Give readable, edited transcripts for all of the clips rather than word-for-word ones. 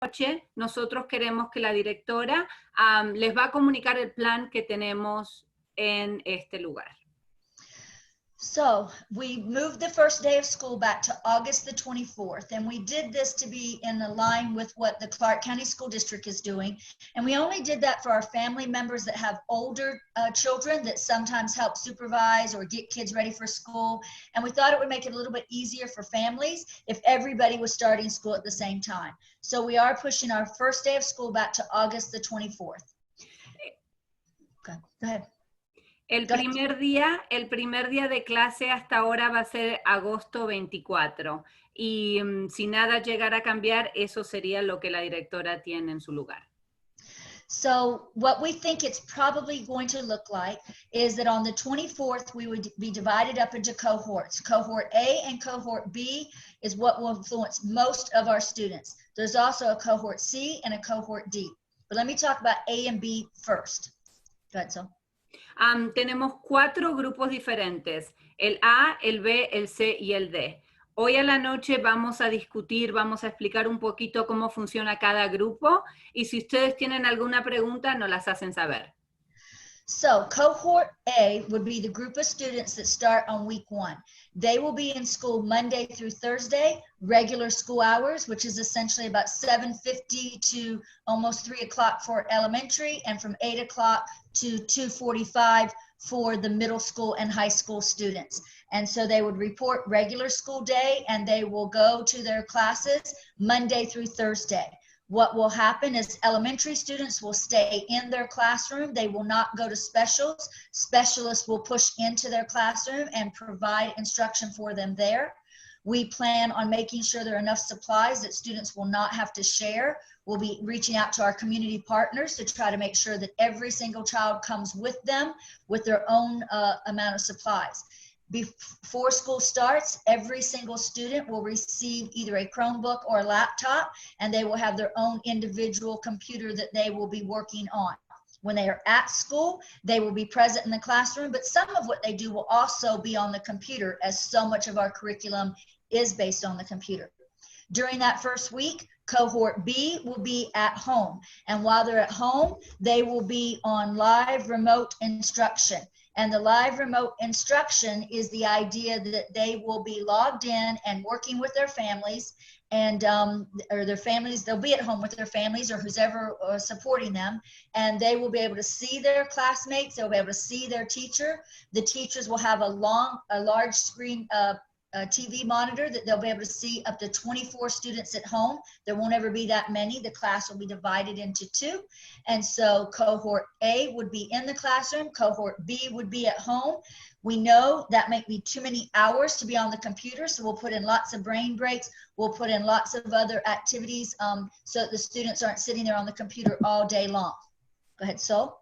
noche nosotros queremos que la directora les va a comunicar el plan que tenemos en este lugar. So we moved the first day of school back to August the 24th, and we did this to be in line with what the Clark County School District is doing. And we only did that for our family members that have older children that sometimes help supervise or get kids ready for school. And we thought it would make it a little bit easier for families if everybody was starting school at the same time. So we are pushing our first day of school back to August the 24th. Okay, go ahead. El primer día de clase hasta ahora va a ser agosto 24 y si nada llegara a cambiar, eso sería lo que la directora tiene en su lugar. So what we think it's probably going to look like is that on the 24th, we would be divided up into cohorts. Cohort A and Cohort B is what will influence most of our students. There's also a Cohort C and a Cohort D. But let me talk about A and B first. Go ahead, Sol. Tenemos 4 grupos diferentes, el A, el B, el C y el D. Hoy a la noche vamos a discutir, vamos a explicar un poquito cómo funciona cada grupo y si ustedes tienen alguna pregunta nos las hacen saber. So Cohort A would be the group of students that start on week 1. They will be in school Monday through Thursday, regular school hours, which is essentially about 7:50 to almost 3 o'clock for elementary, and from 8 o'clock to 2:45 for the middle school and high school students. And so they would report regular school day, and they will go to their classes Monday through Thursday. What will happen is elementary students will stay in their classroom. They will not go to specials. Specialists will push into their classroom and provide instruction for them there. We plan on making sure there are enough supplies that students will not have to share. We'll be reaching out to our community partners to try to make sure that every single child comes with them with their own amount of supplies. Before school starts, every single student will receive either a Chromebook or a laptop, and they will have their own individual computer that they will be working on. When they are at school, they will be present in the classroom, but some of what they do will also be on the computer, as so much of our curriculum is based on the computer. During that first week, Cohort B will be at home, and while they're at home, they will be on live remote instruction. And the live remote instruction is the idea that they will be logged in and working with their families, and or their families, they'll be at home with their families or who's ever supporting them, and they will be able to see their classmates, they'll be able to see their teacher. The teachers will have a large screen TV monitor that they'll be able to see up to 24 students at home. There won't ever be that many. The class will be divided into 2. And so Cohort A would be in the classroom, Cohort B would be at home. We know that might be too many hours to be on the computer, so we'll put in lots of brain breaks. We'll put in lots of other activities so that the students aren't sitting there on the computer all day long. Go ahead, Sol.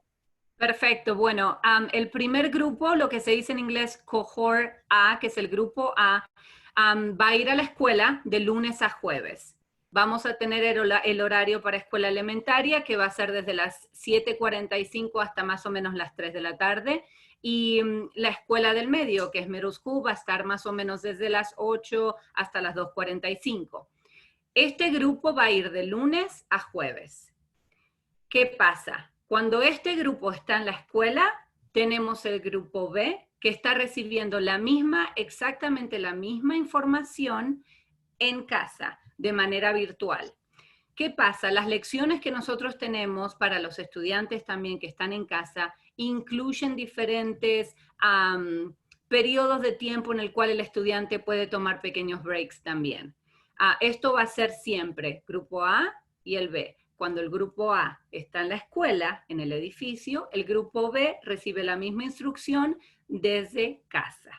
Perfecto, bueno, el primer grupo, lo que se dice en inglés Cohort A, que es el grupo A, va a ir a la escuela de lunes a jueves. Vamos a tener el horario para escuela elementaria, que va a ser desde las 7:45 hasta más o menos las 3 de la tarde, y la escuela del medio, que es middle school, va a estar más o menos desde las 8 hasta las 2:45. Este grupo va a ir de lunes a jueves. ¿Qué pasa? Cuando este grupo está en la escuela, tenemos el grupo B, que está recibiendo exactamente la misma información en casa, de manera virtual. ¿Qué pasa? Las lecciones que nosotros tenemos para los estudiantes también que están en casa incluyen diferentes periodos de tiempo en el cual el estudiante puede tomar pequeños breaks también. Esto va a ser siempre grupo A y el B. Cuando el grupo A está en la escuela, en el edificio, el grupo B recibe la misma instrucción desde casa.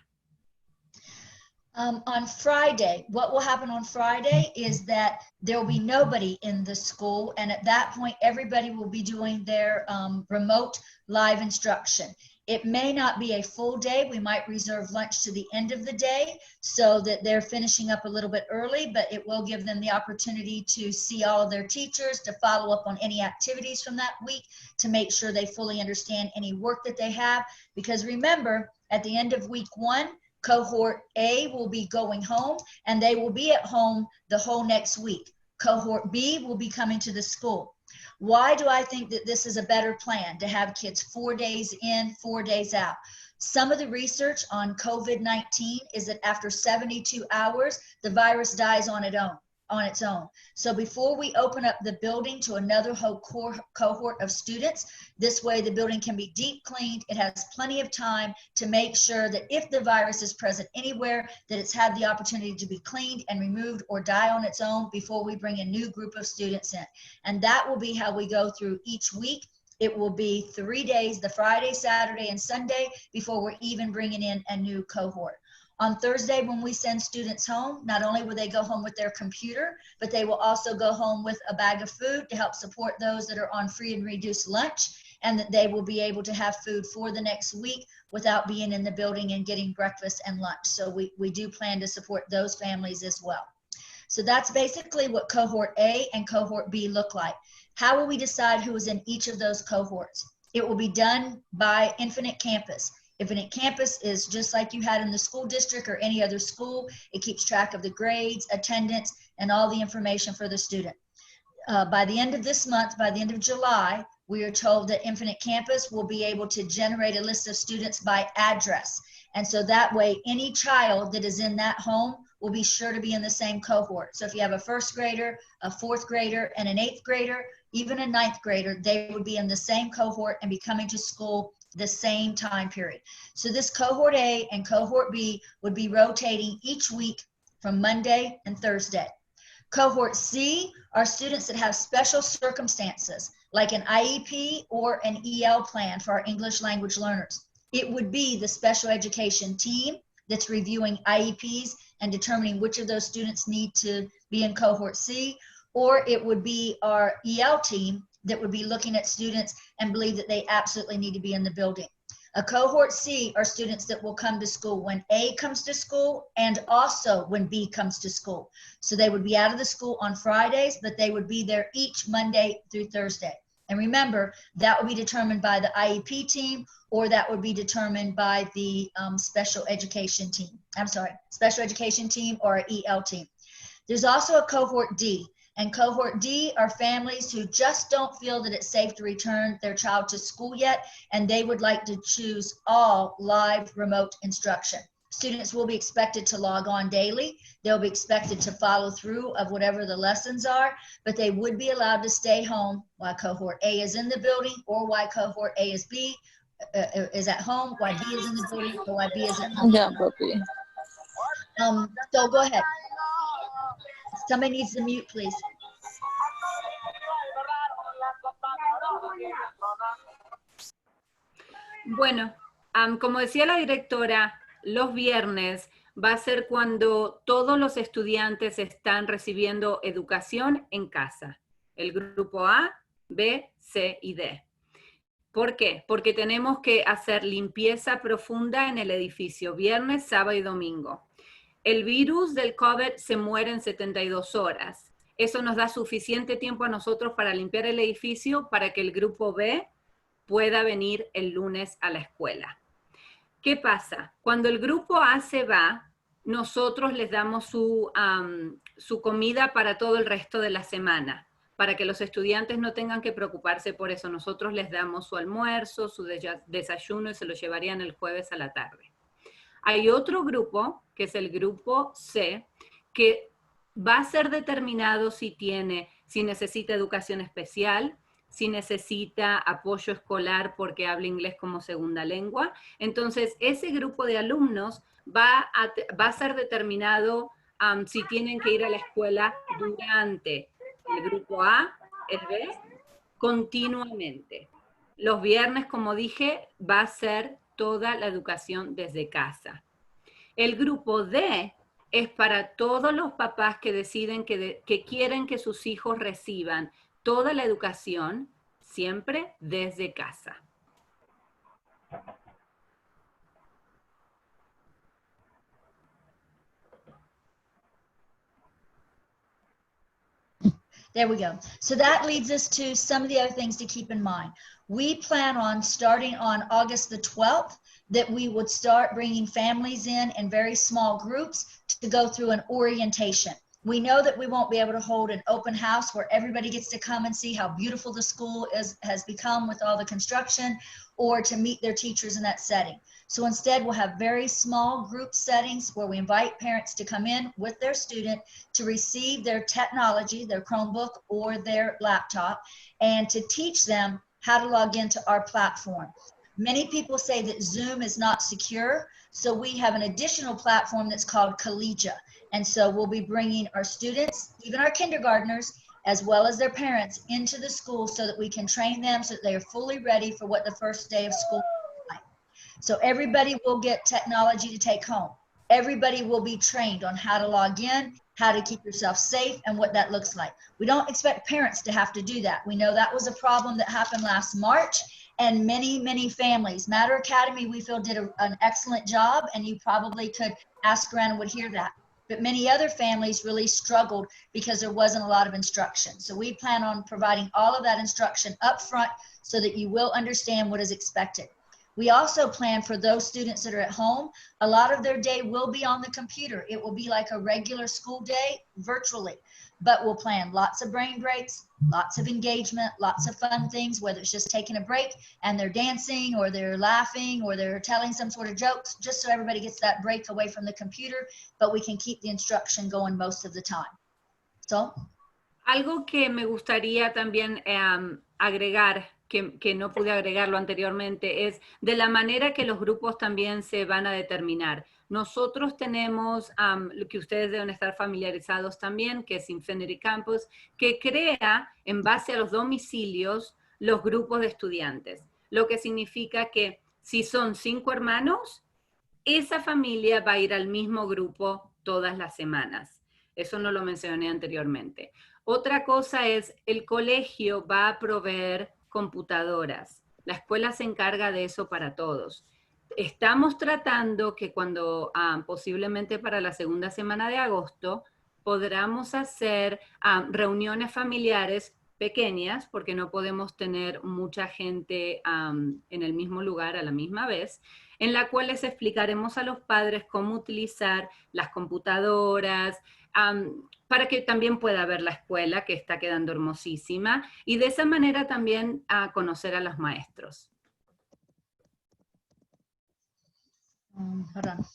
On Friday, what will happen on Friday is that there will be nobody in the school, and at that point, everybody will be doing their remote live instruction. It may not be a full day. We might reserve lunch to the end of the day so that they're finishing up a little bit early, but it will give them the opportunity to see all of their teachers, to follow up on any activities from that week, to make sure they fully understand any work that they have. Because remember, at the end of week 1, Cohort A will be going home, and they will be at home the whole next week. Cohort B will be coming to the school. Why do I think that this is a better plan to have kids 4 days in, 4 days out? Some of the research on COVID-19 is that after 72 hours, the virus dies on its own. So before we open up the building to another whole cohort of students, this way the building can be deep cleaned. It has plenty of time to make sure that if the virus is present anywhere, that it's had the opportunity to be cleaned and removed or die on its own before we bring a new group of students in. And that will be how we go through each week. It will be 3 days, the Friday, Saturday, and Sunday, before we're even bringing in a new cohort. On Thursday, when we send students home, not only will they go home with their computer, but they will also go home with a bag of food to help support those that are on free and reduced lunch, and that they will be able to have food for the next week without being in the building and getting breakfast and lunch. So we do plan to support those families as well. So that's basically what Cohort A and Cohort B look like. How will we decide who is in each of those cohorts? It will be done by Infinite Campus. Infinite Campus is just like you had in the school district or any other school. It keeps track of the grades, attendance, and all the information for the student. By the end of this month, by the end of July, we are told that Infinite Campus will be able to generate a list of students by address. And so that way, any child that is in that home will be sure to be in the same cohort. So if you have a first grader, a fourth grader, and an eighth grader, even a ninth grader, they would be in the same cohort and be coming to school the same time period. So this Cohort A and Cohort B would be rotating each week from Monday and Thursday. Cohort C are students that have special circumstances, like an IEP or an EL plan for our English language learners. It would be the special education team that's reviewing IEPs and determining which of those students need to be in Cohort C, or it would be our EL team that would be looking at students and believe that they absolutely need to be in the building. A Cohort C are students that will come to school when A comes to school and also when B comes to school. So they would be out of the school on Fridays, but they would be there each Monday through Thursday. And remember, that will be determined by the IEP team, or that would be determined by the special education team. I'm sorry, special education team or EL team. There's also a Cohort D. And Cohort D are families who just don't feel that it's safe to return their child to school yet, and they would like to choose all live remote instruction. Students will be expected to log on daily. They'll be expected to follow through of whatever the lessons are, but they would be allowed to stay home while Cohort A is in the building, or while Cohort A is at home, while B is in the building, or while B is at home. Yeah, Poppy. So go ahead. Somebody needs to mute, please. Bueno, como decía la directora, los viernes va a ser cuando todos los estudiantes están recibiendo educación en casa. El grupo A, B, C y D. ¿Por qué? Porque tenemos que hacer limpieza profunda en el edificio, viernes, sábado y domingo. El virus del COVID se muere en 72 horas. Eso nos da suficiente tiempo a nosotros para limpiar el edificio para que el grupo B pueda venir el lunes a la escuela. ¿Qué pasa? Cuando el grupo A se va, nosotros les damos su comida para todo el resto de la semana, para que los estudiantes no tengan que preocuparse por eso. Nosotros les damos su almuerzo, su desayuno y se lo llevarían el jueves a la tarde. Hay otro grupo, que es el grupo C, que va a ser determinado si necesita educación especial, si necesita apoyo escolar porque habla inglés como segunda lengua. Entonces, ese grupo de alumnos va a ser determinado si tienen que ir a la escuela durante el grupo A, el B, continuamente. Los viernes, como dije, va a ser toda la educación desde casa. El grupo D es para todos los papás que deciden que quieren que sus hijos reciban toda la educación siempre desde casa. There we go. So that leads us to some of the other things to keep in mind. We plan on starting on August the 12th that we would start bringing families in very small groups to go through an orientation. We know that we won't be able to hold an open house where everybody gets to come and see how beautiful the school has become with all the construction, or to meet their teachers in that setting. So instead, we'll have very small group settings where we invite parents to come in with their student to receive their technology, their Chromebook or their laptop, and to teach them how to log into our platform. Many people say that Zoom is not secure, so we have an additional platform that's called Collegia. And so we'll be bringing our students, even our kindergartners, as well as their parents, into the school so that we can train them so that they are fully ready for what the first day of school is like. So everybody will get technology to take home. Everybody will be trained on how to log in, how to keep yourself safe, and what that looks like. We don't expect parents to have to do that. We know that was a problem that happened last March, and many families. Matter Academy, we feel, did an excellent job, and you probably could ask around and would hear that. But many other families really struggled because there wasn't a lot of instruction. So we plan on providing all of that instruction up front so that you will understand what is expected. We also plan for those students that are at home, a lot of their day will be on the computer. It will be like a regular school day virtually, but we'll plan lots of brain breaks, lots of engagement, lots of fun things, whether it's just taking a break and they're dancing or they're laughing or they're telling some sort of jokes, just so everybody gets that break away from the computer, but we can keep the instruction going most of the time. So. Algo que me gustaría también agregar, que no pude agregarlo anteriormente, es de la manera que los grupos también se van a determinar. Nosotros tenemos, lo que ustedes deben estar familiarizados también, que es Infinity Campus, que crea en base a los domicilios los grupos de estudiantes, lo que significa que si son 5 hermanos, esa familia va a ir al mismo grupo todas las semanas. Eso no lo mencioné anteriormente. Otra cosa es, el colegio va a proveer computadoras. La escuela se encarga de eso para todos. Estamos tratando que cuando, posiblemente para la segunda semana de agosto, podamos hacer reuniones familiares pequeñas, porque no podemos tener mucha gente en el mismo lugar a la misma vez, en la cual les explicaremos a los padres cómo utilizar las computadoras, para que también pueda ver la escuela, que está quedando hermosísima, y de esa manera también conocer a los maestros. Hold on.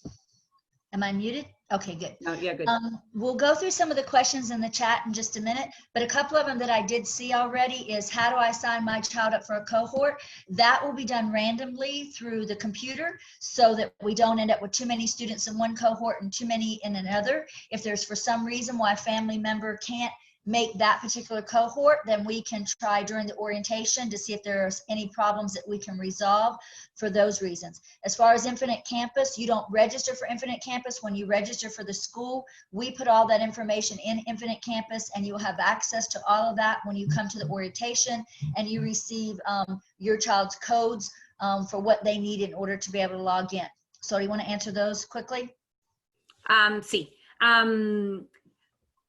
Am I muted? Okay, good. No, yeah, good. We'll go through some of the questions in the chat in just a minute, but a couple of them that I did see already is, how do I sign my child up for a cohort? That will be done randomly through the computer so that we don't end up with too many students in one cohort and too many in another. If there's for some reason why a family member can't make that particular cohort, then we can try during the orientation to see if there's any problems that we can resolve for those reasons. As far as Infinite Campus, you don't register for Infinite Campus. When you register for the school, we put all that information in Infinite Campus, and you'll have access to all of that when you come to the orientation, and you receive your child's codes for what they need in order to be able to log in. So do you want to answer those quickly? Sí.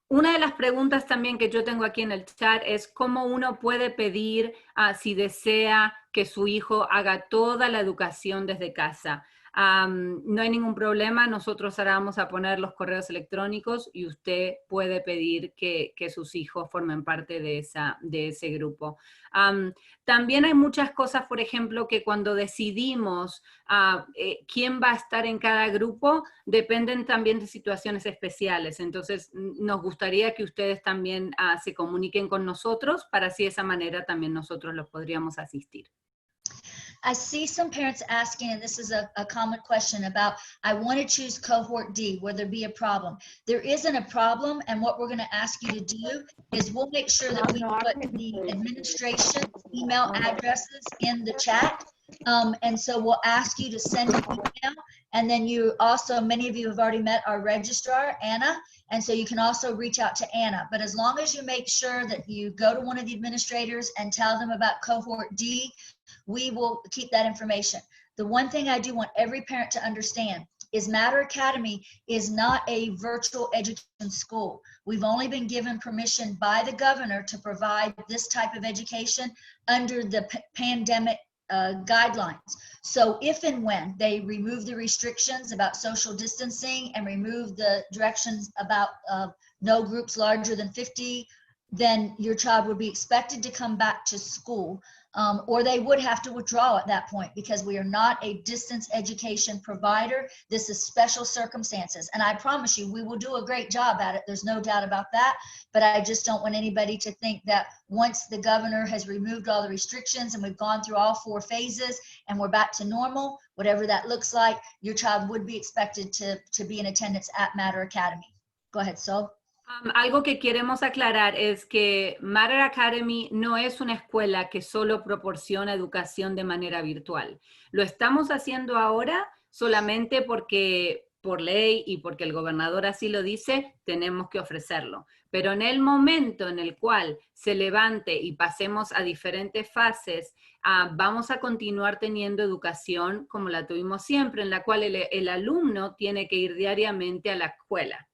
Una de las preguntas también que yo tengo aquí en el chat es cómo uno puede pedir si desea que su hijo haga toda la educación desde casa. No hay ningún problema, nosotros ahora vamos a poner los correos electrónicos y usted puede pedir que sus hijos formen parte de ese grupo. También hay muchas cosas, por ejemplo, que cuando decidimos quién va a estar en cada grupo, dependen también de situaciones especiales. Entonces, nos gustaría que ustedes también se comuniquen con nosotros para así de esa manera también nosotros los podríamos asistir. I see some parents asking, and this is a common question about, I want to choose Cohort D, will there be a problem? There isn't a problem, and what we're going to ask you to do is we'll make sure that we put the administration email addresses in the chat, and so we'll ask you to send an email, and then you also, many of you have already met our registrar, Anna, and so you can also reach out to Anna. But as long as you make sure that you go to one of the administrators and tell them about Cohort D, we will keep that information. The one thing I do want every parent to understand is Matter Academy is not a virtual education school. We've only been given permission by the governor to provide this type of education under the pandemic guidelines. So if and when they remove the restrictions about social distancing and remove the directions about no groups larger than 50, then your child would be expected to come back to school, or they would have to withdraw at that point, because we are not a distance education provider. This is special circumstances. And I promise you, we will do a great job at it. There's no doubt about that. But I just don't want anybody to think that once the governor has removed all the restrictions and we've gone through all 4 phases and we're back to normal, whatever that looks like, your child would be expected to be in attendance at Matter Academy. Go ahead, Sol. Algo que queremos aclarar es que Matter Academy no es una escuela que solo proporciona educación de manera virtual. Lo estamos haciendo ahora solamente porque por ley y porque el gobernador así lo dice, tenemos que ofrecerlo. Pero en el momento en el cual se levante y pasemos a diferentes fases, vamos a continuar teniendo educación como la tuvimos siempre, en la cual el alumno tiene que ir diariamente a la escuela.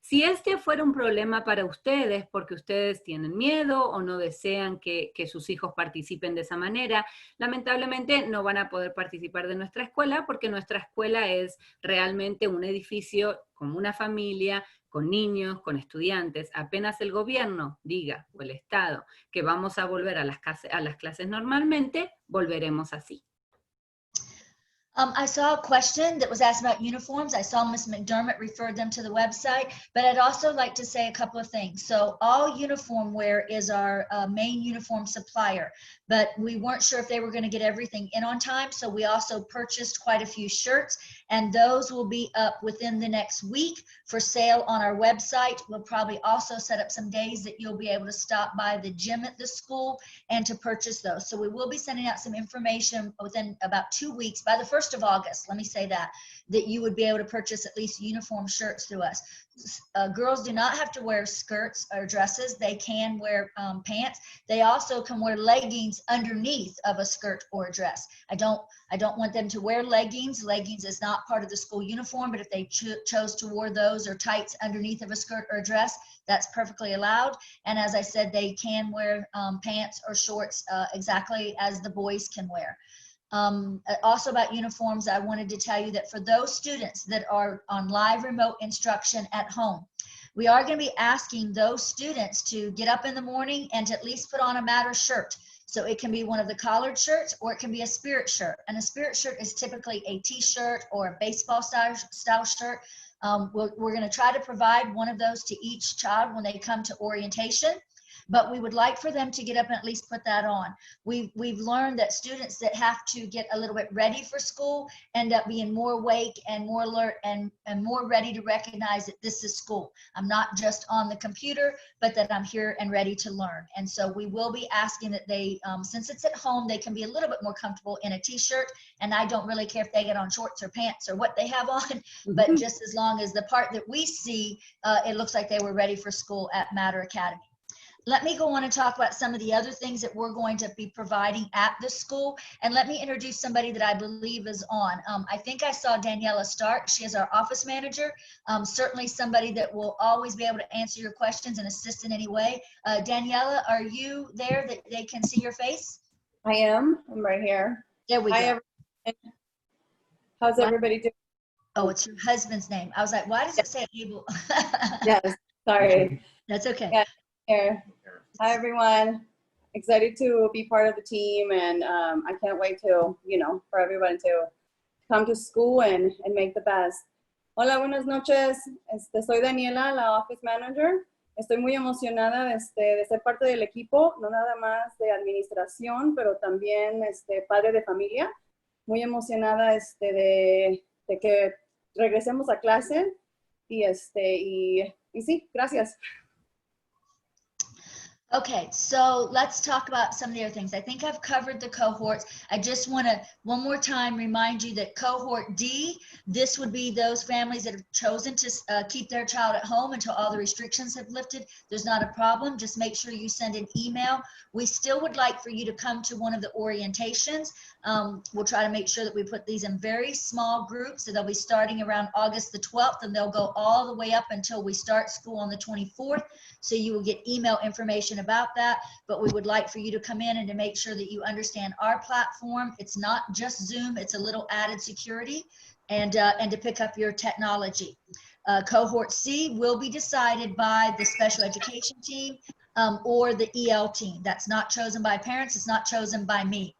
Si este fuera un problema para ustedes porque ustedes tienen miedo o no desean que sus hijos participen de esa manera, lamentablemente no van a poder participar de nuestra escuela, porque nuestra escuela es realmente un edificio como una familia, con niños, con estudiantes. Apenas el gobierno diga, o el Estado, que vamos a volver a las clases normalmente, volveremos así. I saw a question that was asked about uniforms. I saw Ms. McDermott referred them to the website, but I'd also like to say a couple of things. So All Uniform Wear is our main uniform supplier, but we weren't sure if they were going to get everything in on time. So we also purchased quite a few shirts, and those will be up within the next week for sale on our website. We'll probably also set up some days that you'll be able to stop by the gym at the school and to purchase those. So we will be sending out some information within about 2 weeks, by the 1st of August, let me say that you would be able to purchase at least uniform shirts through us. Girls do not have to wear skirts or dresses. They can wear pants. They also can wear leggings underneath of a skirt or a dress. I don't want them to wear leggings. Leggings is not part of the school uniform, but if they chose to wear those or tights underneath of a skirt or a dress, that's perfectly allowed. And as I said, they can wear pants or shorts exactly as the boys can wear. Also about uniforms, I wanted to tell you that for those students that are on live remote instruction at home, we are going to be asking those students to get up in the morning and to at least put on a Matter shirt. So it can be one of the collared shirts, or it can be a Spirit shirt. And a Spirit shirt is typically a t-shirt or a baseball style shirt. We're going to try to provide one of those to each child when they come to orientation. But we would like for them to get up and at least put that on. We've learned that students that have to get a little bit ready for school end up being more awake and more alert and more ready to recognize that this is school. I'm not just on the computer, but that I'm here and ready to learn. And so we will be asking that they, since it's at home, they can be a little bit more comfortable in a t-shirt. And I don't really care if they get on shorts or pants or what they have on, but just as long as the part that we see, it looks like they were ready for school at Matter Academy. Let me go on and talk about some of the other things that we're going to be providing at the school. And let me introduce somebody that I believe is on. I think I saw Daniela Stark. She is our office manager. Certainly somebody that will always be able to answer your questions and assist in any way. Daniela, are you there that they can see your face? I am. I'm right here. There we go. Everyone. How's everybody doing? Oh, it's your husband's name. I was like, why does it say Abel? Yes, sorry. That's okay. Yeah. Here. Hi everyone, excited to be part of the team, and I can't wait to, for everyone to come to school and make the best. Hola, buenas noches, soy Daniela, la office manager. Estoy muy emocionada de ser parte del equipo, no nada más de administración, pero también padre de familia. Muy emocionada de que regresemos a clase y sí, gracias. Okay, so let's talk about some of the other things. I think I've covered the cohorts. I just want to one more time remind you that Cohort D, this would be those families that have chosen to keep their child at home until all the restrictions have lifted. There's not a problem. Just make sure you send an email. We still would like for you to come to one of the orientations. We'll try to make sure that we put these in very small groups. So they'll be starting around August the 12th, and they'll go all the way up until we start school on the 24th. So you will get email information about that, but we would like for you to come in and to make sure that you understand our platform. It's not just Zoom, it's a little added security, and to pick up your technology. Cohort C will be decided by the special education team or the EL team. That's not chosen by parents. It's not chosen by me.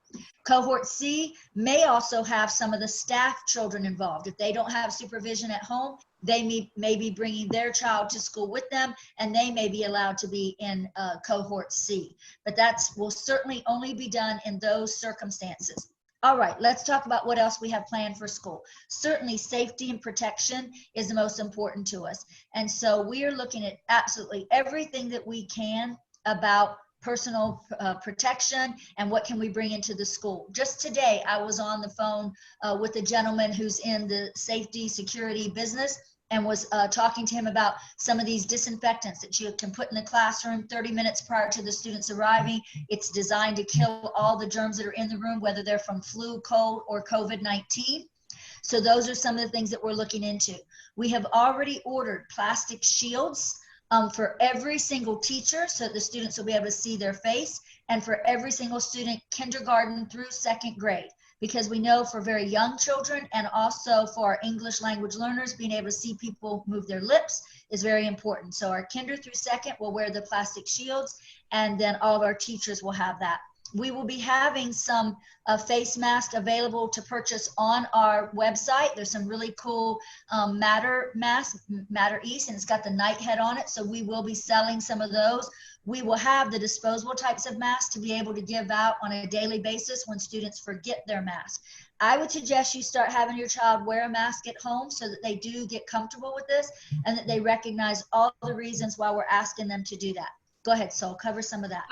Cohort C may also have some of the staff children involved. If they don't have supervision at home, they may be bringing their child to school with them, and they may be allowed to be in Cohort C. But that will certainly only be done in those circumstances. All right, let's talk about what else we have planned for school. Certainly safety and protection is the most important to us. And so we are looking at absolutely everything that we can about personal protection and what can we bring into the school. Just today, I was on the phone with a gentleman who's in the safety security business and was talking to him about some of these disinfectants that you can put in the classroom 30 minutes prior to the students arriving. It's designed to kill all the germs that are in the room, whether they're from flu, cold, or COVID-19. So those are some of the things that we're looking into. We have already ordered plastic shields for every single teacher so that the students will be able to see their face, and for every single student, kindergarten through second grade. Because we know for very young children and also for our English language learners, being able to see people move their lips is very important. So our kinder through second will wear the plastic shields, and then all of our teachers will have that. We will be having some face masks available to purchase on our website. There's some really cool Matter masks, Matter East, and it's got the night head on it. So we will be selling some of those. We will have the disposable types of masks to be able to give out on a daily basis when students forget their mask. I would suggest you start having your child wear a mask at home so that they do get comfortable with this and that they recognize all the reasons why we're asking them to do that. Go ahead, Sol, cover some of that.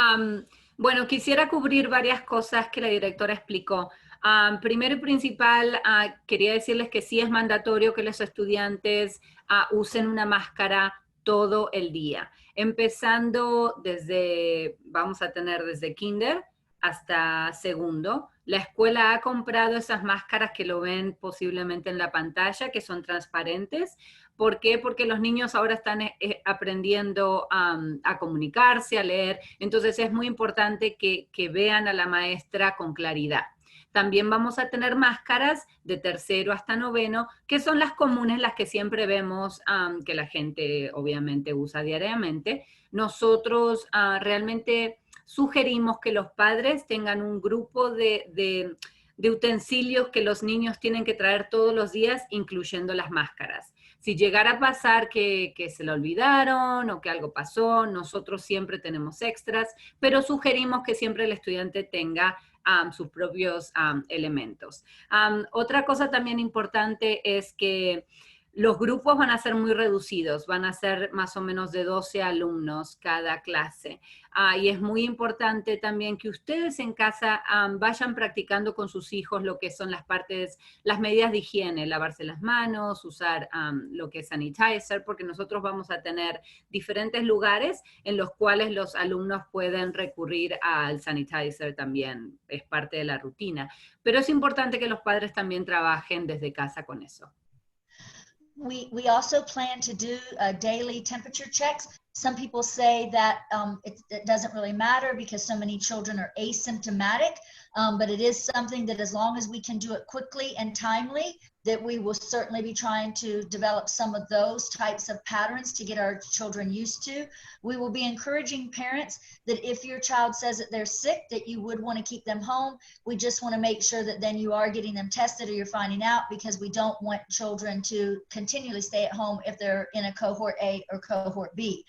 Bueno, quisiera cubrir varias cosas que la directora explicó. Primero y principal, quería decirles que sí es mandatorio que los estudiantes usen una máscara todo el día, empezando vamos a tener desde kinder hasta segundo. La escuela ha comprado esas máscaras que lo ven posiblemente en la pantalla, que son transparentes. ¿Por qué? Porque los niños ahora están aprendiendo a comunicarse, a leer. Entonces es muy importante que vean a la maestra con claridad. También vamos a tener máscaras de tercero hasta noveno, que son las comunes, las que siempre vemos que la gente obviamente usa diariamente. Nosotros realmente sugerimos que los padres tengan un grupo de utensilios que los niños tienen que traer todos los días, incluyendo las máscaras. Si llegara a pasar que se lo olvidaron o que algo pasó, nosotros siempre tenemos extras, pero sugerimos que siempre el estudiante tenga sus propios elementos. Otra cosa también importante es que los grupos van a ser muy reducidos, van a ser más o menos de 12 alumnos cada clase. Y es muy importante también que ustedes en casa vayan practicando con sus hijos lo que son las medidas de higiene, lavarse las manos, usar lo que es sanitizer, porque nosotros vamos a tener diferentes lugares en los cuales los alumnos pueden recurrir al sanitizer también, es parte de la rutina. Pero es importante que los padres también trabajen desde casa con eso. We also plan to do daily temperature checks. Some people say that it doesn't really matter because so many children are asymptomatic, but it is something that as long as we can do it quickly and timely, that we will certainly be trying to develop some of those types of patterns to get our children used to. We will be encouraging parents that if your child says that they're sick, that you would want to keep them home. We just want to make sure that then you are getting them tested or you're finding out, because we don't want children to continually stay at home if they're in a Cohort A or Cohort B.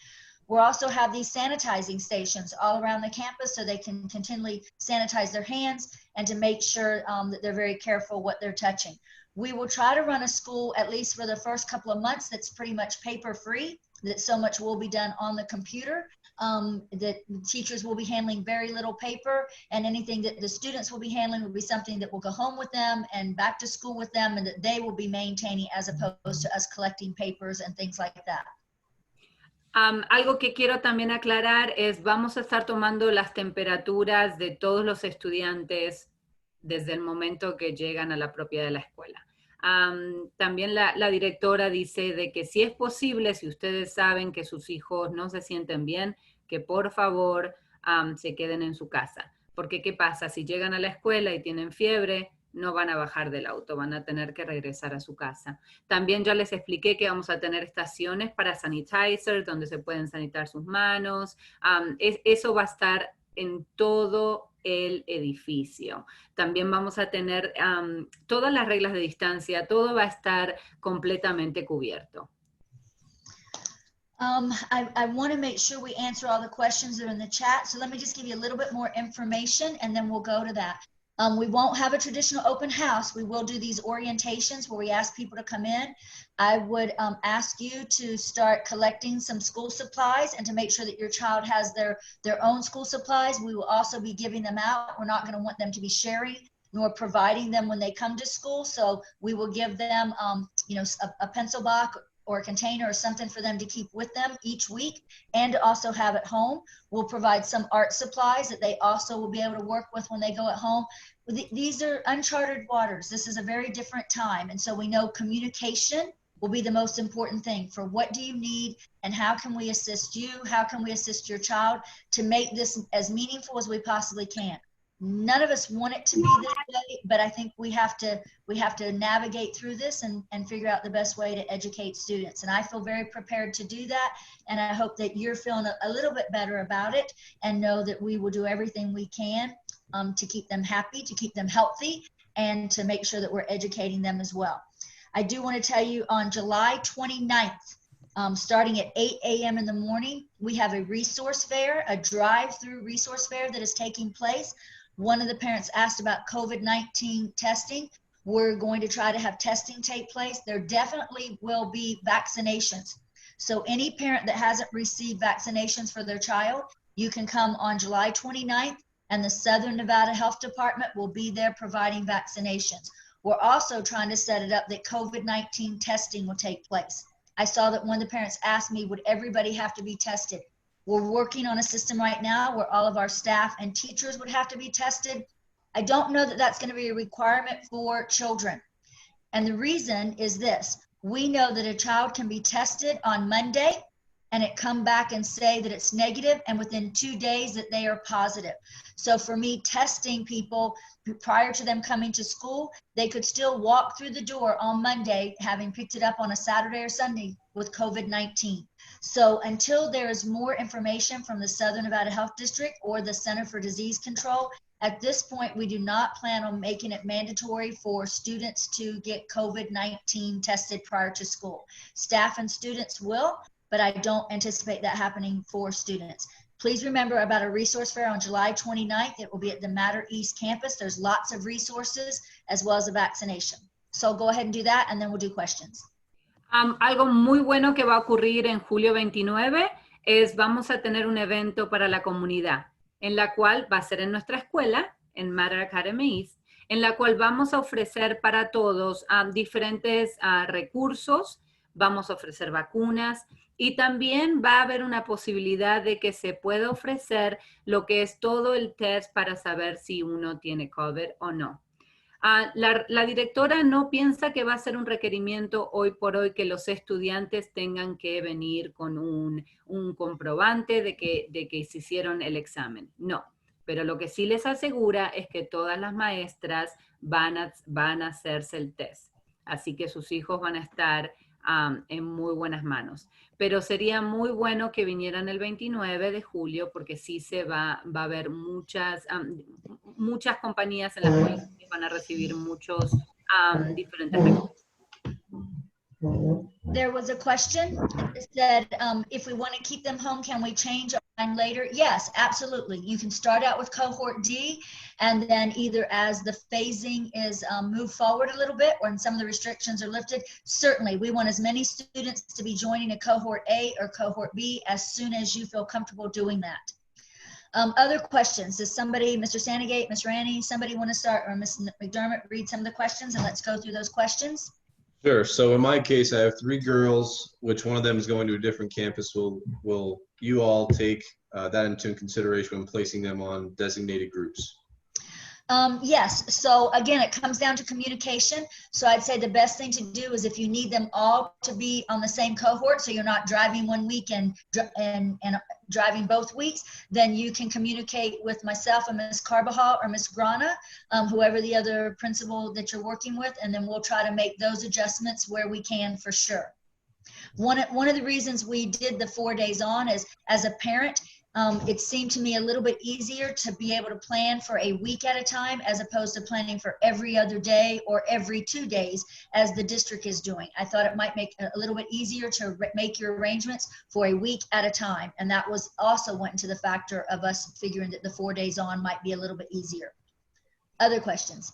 We'll also have these sanitizing stations all around the campus so they can continually sanitize their hands and to make sure that they're very careful what they're touching. We will try to run a school, at least for the first couple of months, that's pretty much paper-free, that so much will be done on the computer, that teachers will be handling very little paper, and anything that the students will be handling will be something that will go home with them and back to school with them, and that they will be maintaining as opposed to us collecting papers and things like that. Algo que quiero también aclarar es, vamos a estar tomando las temperaturas de todos los estudiantes desde el momento que llegan a la propiedad de la escuela. También la directora dice de que si es posible, si ustedes saben que sus hijos no se sienten bien, que por favor se queden en su casa. Porque ¿qué pasa? Si llegan a la escuela y tienen fiebre, no van a bajar del auto, van a tener que regresar a su casa. También ya les expliqué que vamos a tener estaciones para sanitizer, donde se pueden sanitar sus manos. Eso va a estar en todo el edificio. También vamos a tener todas las reglas de distancia, todo va a estar completamente cubierto. I want to make sure we answer all the questions that are in the chat. So let me just give you a little bit more information and then we'll go to that. We won't have a traditional open house. We will do these orientations where we ask people to come in. I would ask you to start collecting some school supplies and to make sure that your child has their own school supplies. We will also be giving them out. We're not going to want them to be sharing nor providing them when they come to school. So we will give them, you know, a pencil box or a container or something for them to keep with them each week and to also have at home. We'll provide some art supplies that they also will be able to work with when they go at home. These are uncharted waters. This is a very different time. And so we know communication will be the most important thing for what do you need and how can we assist you? How can we assist your child to make this as meaningful as we possibly can? None of us want it to be this way, but I think we have to navigate through this and figure out the best way to educate students. And I feel very prepared to do that. And I hope that you're feeling a little bit better about it and know that we will do everything we can to keep them happy, to keep them healthy, and to make sure that we're educating them as well. I do want to tell you on July 29th, starting at 8 a.m. in the morning, we have a resource fair, a drive-through resource fair that is taking place. One of the parents asked about COVID-19 testing. We're going to try to have testing take place. There definitely will be vaccinations. So any parent that hasn't received vaccinations for their child, you can come on July 29th and the Southern Nevada Health Department will be there providing vaccinations. We're also trying to set it up that COVID-19 testing will take place. I saw that one of the parents asked me, would everybody have to be tested? We're working on a system right now where all of our staff and teachers would have to be tested. I don't know that that's going to be a requirement for children. And the reason is this. We know that a child can be tested on Monday and it come back and say that it's negative and within 2 days that they are positive. So for me, testing people prior to them coming to school, they could still walk through the door on Monday having picked it up on a Saturday or Sunday with COVID-19. So until there is more information from the Southern Nevada Health District or the Center for Disease Control, at this point, we do not plan on making it mandatory for students to get COVID-19 tested prior to school. Staff and students will, but I don't anticipate that happening for students. Please remember about a resource fair on July 29th. It will be at the Matter East campus. There's lots of resources as well as a vaccination. So go ahead and do that and then we'll do questions. Algo muy bueno que va a ocurrir en julio 29 es vamos a tener un evento para la comunidad, en la cual va a ser en nuestra escuela, en Matter Academy East, en la cual vamos a ofrecer para todos diferentes recursos, vamos a ofrecer vacunas y también va a haber una posibilidad de que se pueda ofrecer lo que es todo el test para saber si uno tiene COVID o no. La directora no piensa que va a ser un requerimiento hoy por hoy que los estudiantes tengan que venir con un comprobante de que se hicieron el examen. No, pero lo que sí les asegura es que todas las maestras van a hacerse el test. Así que sus hijos van a estar en muy buenas manos. Pero sería muy bueno que vinieran el 29 de julio porque sí se va a haber muchas compañías en las cuales van a recibir muchos diferentes recursos. There was a question that said, if we want to keep them home, can we change our mind later? Yes, absolutely. You can start out with Cohort D, and then either as the phasing is moved forward a little bit, or when some of the restrictions are lifted, certainly we want as many students to be joining a Cohort A or Cohort B as soon as you feel comfortable doing that. Other questions? Does somebody, Mr. Sandegate, Ms. Ranney, somebody want to start, or Ms. McDermott, read some of the questions and let's go through those questions? Sure. So in my case, I have 3 girls, which one of them is going to a different campus. Will you all take that into consideration when placing them on designated groups? Yes. So again, it comes down to communication. So I'd say the best thing to do is if you need them all to be on the same cohort, so you're not driving one week and driving both weeks, then you can communicate with myself and Ms. Carbajal or Ms. Grana, whoever the other principal that you're working with, and then we'll try to make those adjustments where we can for sure. One of the reasons we did the 4 days on is, as a parent, it seemed to me a little bit easier to be able to plan for a week at a time as opposed to planning for every other day or every 2 days as the district is doing. I thought it might make a little bit easier to make your arrangements for a week at a time. And that was also went into the factor of us figuring that the 4 days on might be a little bit easier. Other questions?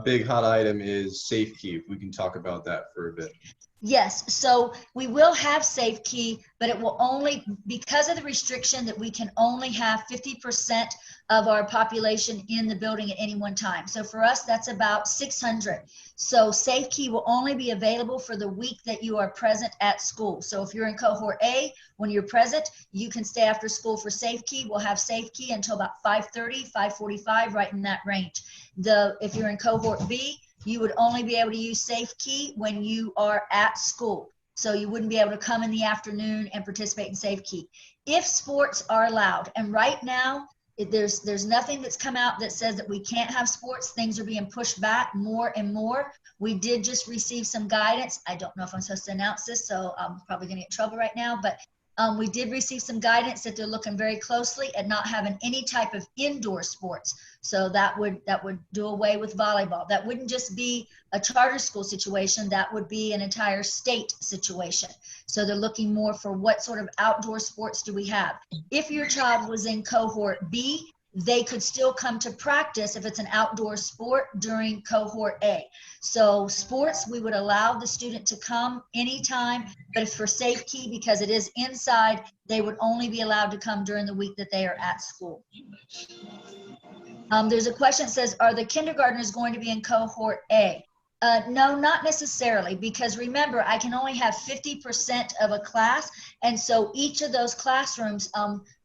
Big hot item is safe key. If we can talk about that for a bit. Yes, so we will have safe key, but it will only, because of the restriction that we can only have 50% of our population in the building at any one time. So for us, that's about 600. So safe key will only be available for the week that you are present at school. So if you're in cohort A, when you're present, you can stay after school for safe key. We'll have safe key until about 5:30, 5:45, right in that range. If you're in cohort B, you would only be able to use safe key when you are at school. So you wouldn't be able to come in the afternoon and participate in safe key. If sports are allowed, and right now, there's nothing that's come out that says that we can't have sports. Things are being pushed back more and more. We did just receive some guidance. I don't know if I'm supposed to announce this, so I'm probably gonna get in trouble right now, but we did receive some guidance that they're looking very closely at not having any type of indoor sports. So that would do away with volleyball. That wouldn't just be a charter school situation. That would be an entire state situation. So they're looking more for what sort of outdoor sports do we have. If your child was in cohort B, they could still come to practice if it's an outdoor sport during cohort A. So sports, we would allow the student to come anytime, but if for safe key, because it is inside, they would only be allowed to come during the week that they are at school. There's a question that says, are the kindergartners going to be in cohort A? No, not necessarily, because remember, I can only have 50% of a class. And so each of those classrooms,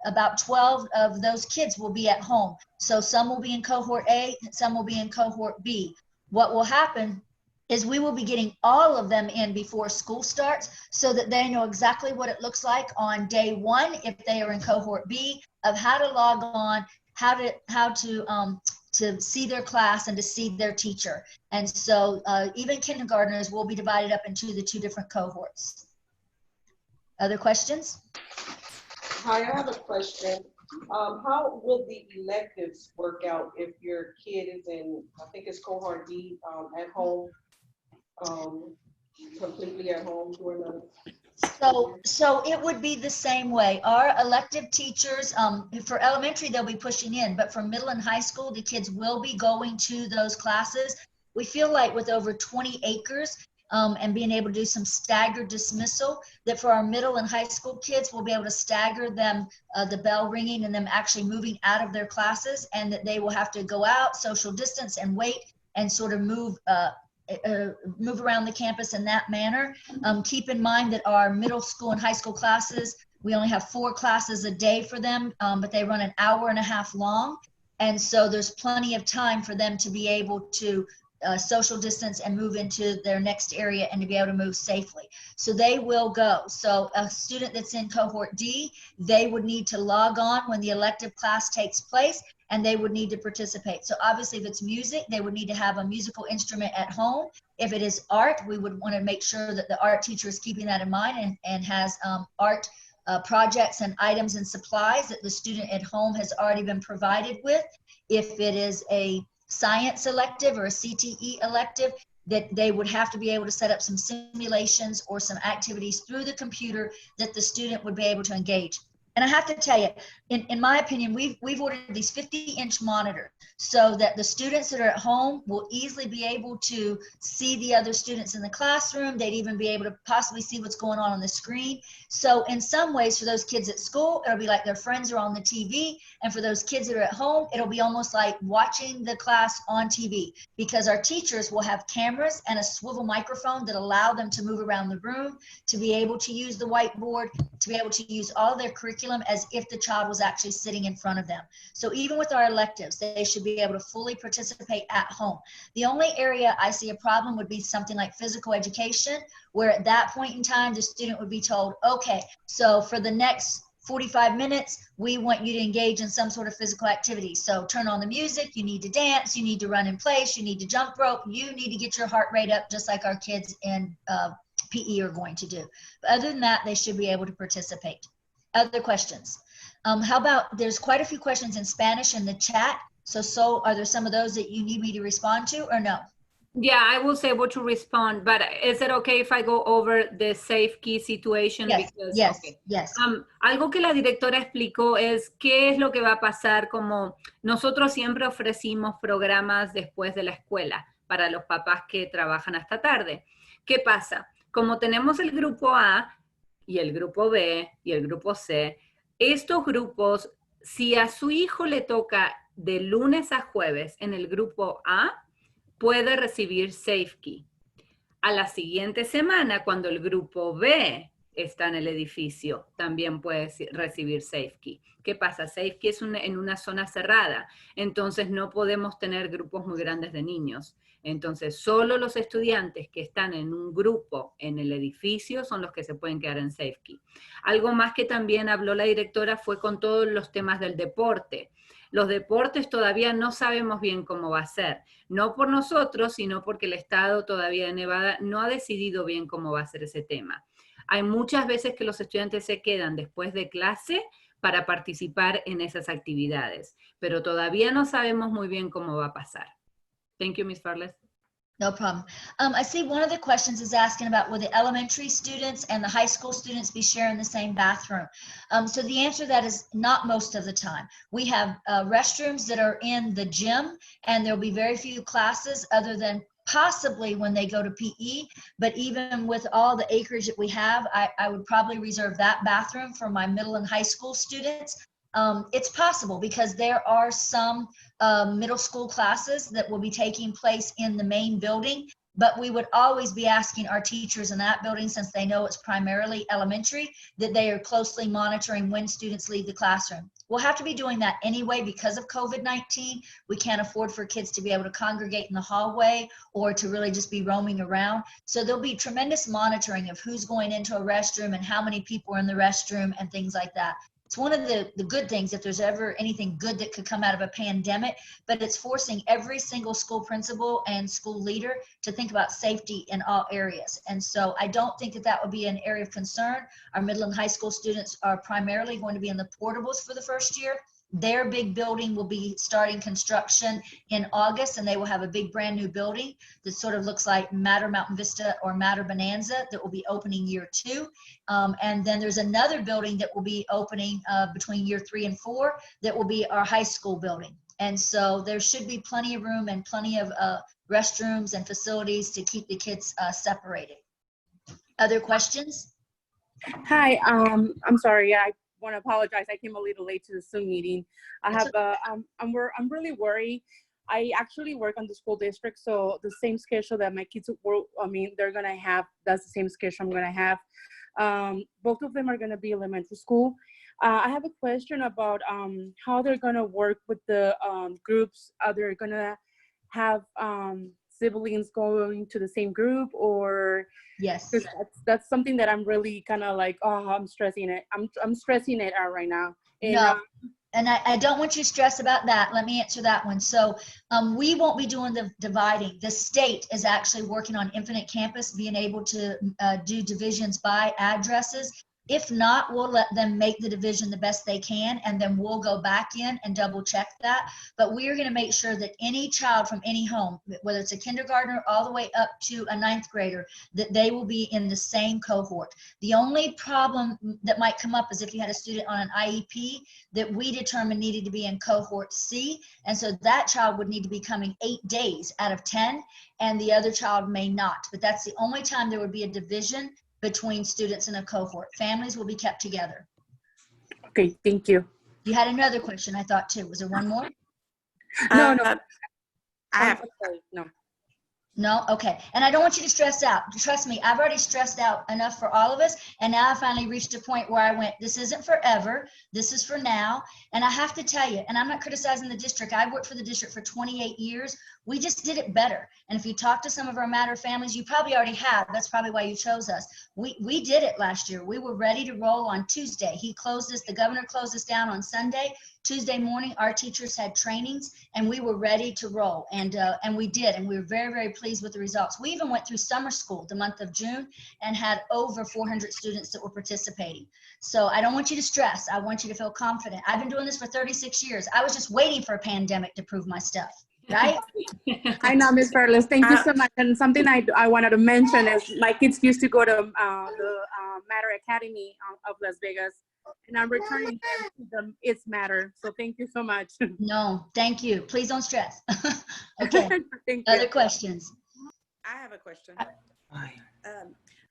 about 12 of those kids will be at home. So some will be in cohort A, some will be in cohort B. What will happen is we will be getting all of them in before school starts so that they know exactly what it looks like on day one, if they are in cohort B, of how to log on, how to see their class and to see their teacher. And so even kindergartners will be divided up into the 2 different cohorts. Other questions? Hi, I have a question. How will the electives work out if your kid is in, I think it's cohort D, at home, completely at home during the... So it would be the same way. Our elective teachers, for elementary, they'll be pushing in, but for middle and high school, the kids will be going to those classes. We feel like with over 20 acres and being able to do some staggered dismissal, that for our middle and high school kids, we'll be able to stagger them, the bell ringing and them actually moving out of their classes, and that they will have to go out, social distance, and wait and sort of move around the campus in that manner. Keep in mind that our middle school and high school classes, we only have 4 classes a day for them, but they run an hour-and-a-half long. And so there's plenty of time for them to be able to social distance and move into their next area and to be able to move safely. So they will go. So a student that's in cohort D, they would need to log on when the elective class takes place, and they would need to participate. So obviously if it's music, they would need to have a musical instrument at home. If it is art, we would want to make sure that the art teacher is keeping that in mind and has art projects and items and supplies that the student at home has already been provided with. If it is a science elective or a CTE elective, that they would have to be able to set up some simulations or some activities through the computer that the student would be able to engage. And I have to tell you, in my opinion, we've ordered these 50-inch monitors so that the students that are at home will easily be able to see the other students in the classroom. They'd even be able to possibly see what's going on the screen. So in some ways, for those kids at school, it'll be like their friends are on the TV. And for those kids that are at home, it'll be almost like watching the class on TV, because our teachers will have cameras and a swivel microphone that allow them to move around the room, to be able to use the whiteboard, to be able to use all their curriculum curriculum as if the child was actually sitting in front of them. So even with our electives, they should be able to fully participate at home. The only area I see a problem would be something like physical education, where at that point in time, the student would be told, okay, so for the next 45 minutes, we want you to engage in some sort of physical activity. So turn on the music, you need to dance, you need to run in place, you need to jump rope, you need to get your heart rate up just like our kids in PE are going to do. But other than that, they should be able to participate. Other questions? How about, there's quite a few questions in Spanish in the chat. So are there some of those that you need me to respond to or no? Yeah, I was able to respond, but is it okay if I go over the safe key situation? Yes, Because, yes, okay. yes. Algo que la directora explicó es qué es lo que va a pasar, como nosotros siempre ofrecimos programas después de la escuela para los papás que trabajan hasta tarde. ¿Qué pasa? Como tenemos el grupo A y el grupo B y el grupo C, estos grupos, si a su hijo le toca de lunes a jueves en el grupo A, puede recibir Safe Key. A la siguiente semana, cuando el grupo B está en el edificio, también puede recibir Safe Key. ¿Qué pasa? Safe Key es en una zona cerrada, entonces no podemos tener grupos muy grandes de niños. Entonces, solo los estudiantes que están en un grupo en el edificio son los que se pueden quedar en Safe Key. Algo más que también habló la directora fue con todos los temas del deporte. Los deportes todavía no sabemos bien cómo va a ser, no por nosotros, sino porque el Estado todavía de Nevada no ha decidido bien cómo va a ser ese tema. Hay muchas veces que los estudiantes se quedan después de clase para participar en esas actividades, pero todavía no sabemos muy bien cómo va a pasar. Thank you, Ms. Farless. No problem. I see one of the questions is asking about will the elementary students and the high school students be sharing the same bathroom? So the answer to that is not most of the time. We have restrooms that are in the gym, and there'll be very few classes other than possibly when they go to PE, but even with all the acreage that we have, I would probably reserve that bathroom for my middle and high school students. It's possible because there are some middle school classes that will be taking place in the main building, but we would always be asking our teachers in that building, since they know it's primarily elementary, that they are closely monitoring when students leave the classroom. We'll have to be doing that anyway because of COVID-19. We can't afford for kids to be able to congregate in the hallway or to really just be roaming around. So there'll be tremendous monitoring of who's going into a restroom and how many people are in the restroom and things like that. It's one of the good things, if there's ever anything good that could come out of a pandemic, but it's forcing every single school principal and school leader to think about safety in all areas. And so I don't think that that would be an area of concern. Our middle and high school students are primarily going to be in the portables for the first year. Their big building will be starting construction in August, and they will have a big brand new building that sort of looks like Matter Mountain Vista or Matter Bonanza that will be opening year 2. And then there's another building that will be opening between year 3 and 4 that will be our high school building. And so there should be plenty of room and plenty of restrooms and facilities to keep the kids separated. Other questions? Hi, I'm sorry. I want to apologize. I came a little late to the Zoom meeting. I have I'm really worried. I actually work on the school district, so the same schedule that my kids will, they're gonna have, that's the same schedule I'm gonna have. Both of them are gonna be elementary school. I have a question about how they're gonna work with the groups. Are they gonna have siblings going to the same group, or? Yes. That's something that I'm really kind of like, oh, I'm stressing it. I'm stressing it out right now. And, no, and I don't want you to stress about that. Let me answer that one. So we won't be doing the dividing. The state is actually working on Infinite Campus, being able to do divisions by addresses. If not, we'll let them make the division the best they can, and then we'll go back in and double check that. But we are going to make sure that any child from any home, whether it's a kindergartner all the way up to a 9th grader, that they will be in the same cohort. The only problem that might come up is if you had a student on an IEP that we determined needed to be in Cohort C, and so that child would need to be coming 8 days out of 10, and the other child may not. But that's the only time there would be a division between students in a cohort. Families will be kept together. Okay, thank you. You had another question, I thought, too. Was there one more? No. I have. Sorry, no. No? Okay. And I don't want you to stress out. Trust me, I've already stressed out enough for all of us. And now I finally reached a point where I went, this isn't forever. This is for now. And I have to tell you, and I'm not criticizing the district. I've worked for the district for 28 years. We just did it better. And if you talk to some of our Matter families, you probably already have. That's probably why you chose us. We did it last year. We were ready to roll on Tuesday. The governor closed us down on Sunday. Tuesday morning, our teachers had trainings and we were ready to roll. And we did. And we were very, very pleased with the results. We even went through summer school the month of June and had over 400 students that were participating. So I don't want you to stress. I want you to feel confident. I've been doing this for 36 years. I was just waiting for a pandemic to prove my stuff. Right? I know, Ms. Perlis. Thank you so much. And something I wanted to mention is my kids used to go to the Matter Academy of Las Vegas, and I'm returning them to the It's Matter. So thank you so much. No, thank you. Please don't stress. Okay. Thank Other you. questions? I have a question.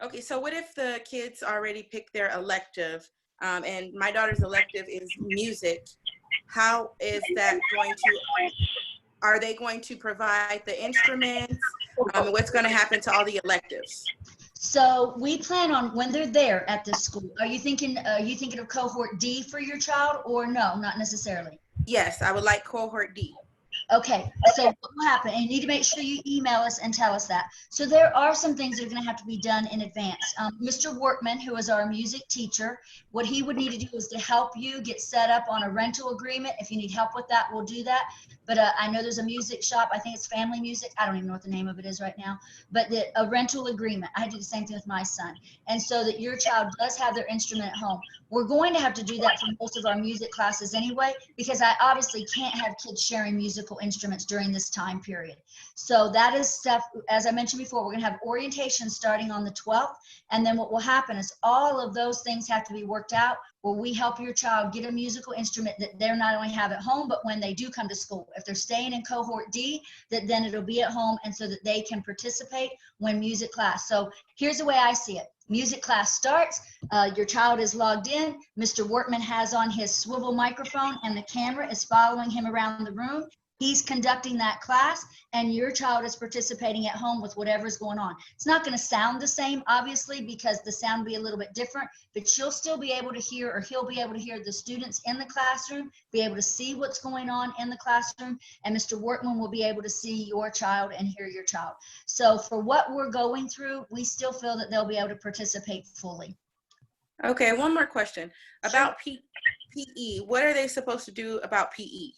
Okay, so what if the kids already picked their elective, and my daughter's elective is music? How is that going to? Are they going to provide the instruments? What's going to happen to all the electives? So we plan on when they're there at the school. Are you thinking of Cohort D for your child, or no, not necessarily? Yes, I would like Cohort D. Okay, so what will happen, and you need to make sure you email us and tell us that. So there are some things that are going to have to be done in advance. Mr. Workman, who is our music teacher, what he would need to do is to help you get set up on a rental agreement. If you need help with that, we'll do that. But I know there's a music shop, I think it's Family Music, I don't even know what the name of it is right now, but a rental agreement. I do the same thing with my son. And so that your child does have their instrument at home. We're going to have to do that for most of our music classes anyway, because I obviously can't have kids sharing musical instruments during this time period. So that is stuff, as I mentioned before, we're going to have orientation starting on the 12th. And then what will happen is all of those things have to be worked out where we help your child get a musical instrument that they're not only have at home, but when they do come to school. If they're staying in Cohort D, that then it'll be at home, and so that they can participate when music class. So here's the way I see it. Music class starts, your child is logged in, Mr. Workman has on his swivel microphone and the camera is following him around the room. He's conducting that class, and your child is participating at home with whatever's going on. It's not going to sound the same, obviously, because the sound will be a little bit different, but she'll still be able to hear, or he'll be able to hear the students in the classroom, be able to see what's going on in the classroom, and Mr. Workman will be able to see your child and hear your child. So for what we're going through, we still feel that they'll be able to participate fully. Okay, one more question about PE. What are they supposed to do about PE?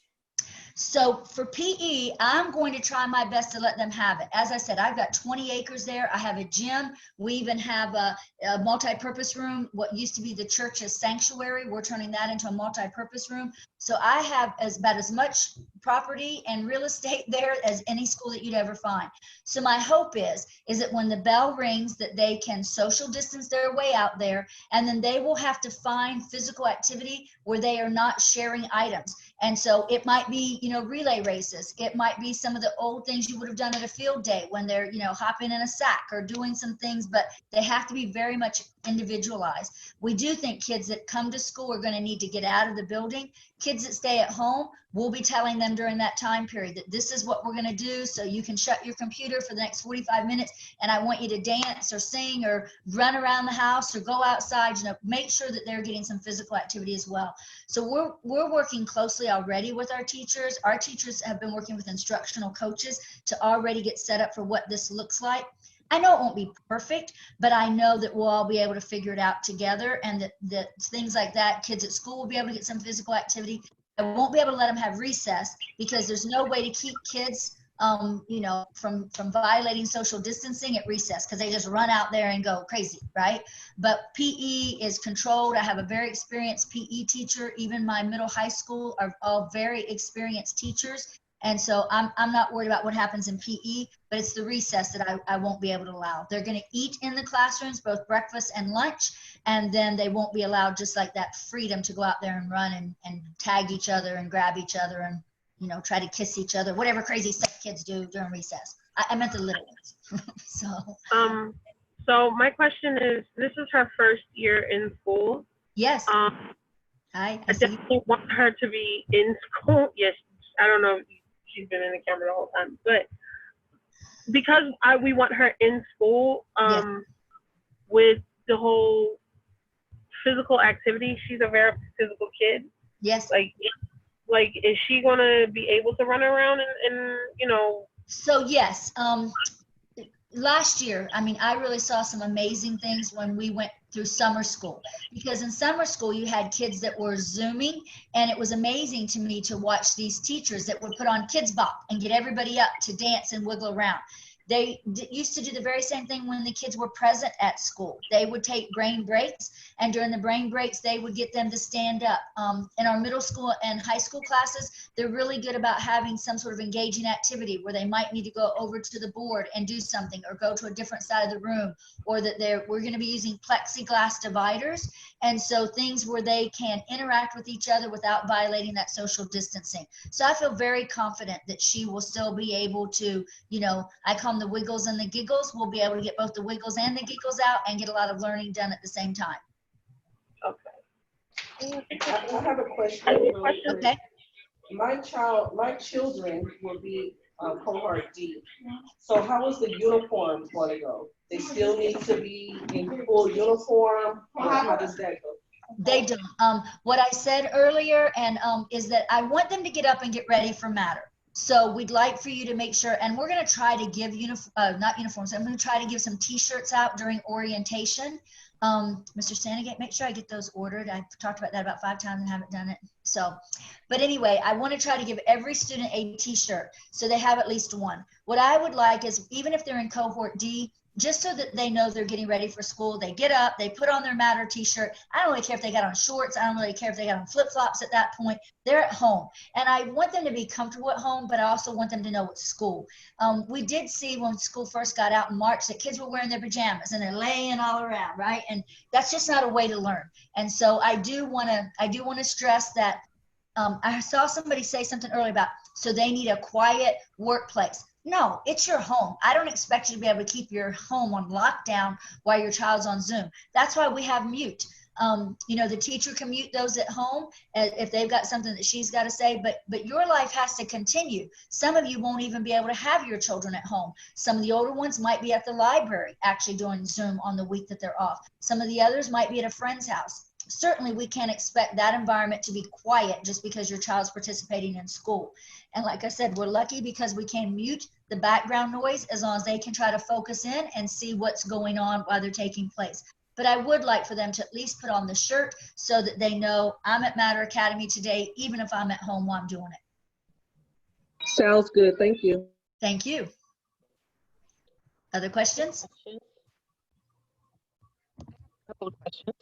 So for PE, I'm going to try my best to let them have it. As I said, I've got 20 acres there. I have a gym. We even have a multi-purpose room. What used to be the church's sanctuary, we're turning that into a multi-purpose room. So I have about as much property and real estate there as any school that you'd ever find. So my hope is that when the bell rings, that they can social distance their way out there, and then they will have to find physical activity where they are not sharing items. And so it might be, relay races. It might be some of the old things you would have done at a field day when they're, hopping in a sack or doing some things, but they have to be very much individualized. We do think kids that come to school are going to need to get out of the building. Kids that stay at home, we'll be telling them during that time period that this is what we're going to do, so you can shut your computer for the next 45 minutes, and I want you to dance or sing or run around the house or go outside, make sure that they're getting some physical activity as well. So we're working closely already with our teachers. Our teachers have been working with instructional coaches to already get set up for what this looks like. I know it won't be perfect, but I know that we'll all be able to figure it out together, and that things like that, kids at school will be able to get some physical activity. I won't be able to let them have recess because there's no way to keep kids, from violating social distancing at recess, because they just run out there and go crazy, right? But PE is controlled. I have a very experienced PE teacher. Even my middle high school are all very experienced teachers. And so I'm not worried about what happens in PE, but it's the recess that I won't be able to allow. They're going to eat in the classrooms, both breakfast and lunch, and then they won't be allowed just like that freedom to go out there and run and tag each other and grab each other and, try to kiss each other, whatever crazy stuff kids do during recess. I meant the little ones. So my question is, this is her first year in school. Yes. I definitely want her to be in school. Yes, I don't know if she's been in the camera the whole time, but because we want her in school, with the whole physical activity. She's a very physical kid. Yes. Like, is she gonna be able to run around and you know? So yes, last year, I mean, I really saw some amazing things when we went through summer school, because in summer school you had kids that were Zooming, and it was amazing to me to watch these teachers that would put on Kids Bop and get everybody up to dance and wiggle around. They used to do the very same thing when the kids were present at school. They would take brain breaks, and during the brain breaks, they would get them to stand up. In our middle school and high school classes, they're really good about having some sort of engaging activity where they might need to go over to the board and do something, or go to a different side of the room, or that we're going to be using plexiglass dividers. And so things where they can interact with each other without violating that social distancing. So I feel very confident that she will still be able to, you know, I call them the wiggles and the giggles. We'll be able to get both the wiggles and the giggles out and get a lot of learning done at the same time. Okay. I have a question. Okay. My children will be Cohort D. So how is the uniform going to go? They still need to be in full uniform? Or how does that go? They don't. What I said earlier is that I want them to get up and get ready for Matter. So we'd like for you to make sure, and we're going to try to give not uniforms. I'm going to try to give some T-shirts out during orientation. Mr. Sanagate, make sure I get those ordered. I've talked about that about 5 times and haven't done it. So, but anyway, I want to try to give every student a T-shirt so they have at least one. What I would like is, even if they're in Cohort D, just so that they know they're getting ready for school, they get up, they put on their Matter T-shirt. I don't really care if they got on shorts. I don't really care if they got on flip-flops at that point. They're at home. And I want them to be comfortable at home, but I also want them to know it's school. We did see when school first got out in March that kids were wearing their pajamas and they're laying all around, right? And that's just not a way to learn. And so I do want to stress that. I saw somebody say something earlier about, so they need a quiet workplace. No, it's your home. I don't expect you to be able to keep your home on lockdown while your child's on Zoom. That's why we have mute. You know, the teacher can mute those at home if they've got something that she's got to say, but your life has to continue. Some of you won't even be able to have your children at home. Some of the older ones might be at the library actually doing Zoom on the week that they're off. Some of the others might be at a friend's house. Certainly we can't expect that environment to be quiet just because your child's participating in school. And like I said, we're lucky because we can mute the background noise as long as they can try to focus in and see what's going on while they're taking place. But I would like for them to at least put on the shirt so that they know I'm at Matter Academy today, even if I'm at home while I'm doing it. Sounds good. Thank you. Thank you. Other questions? Couple of questions.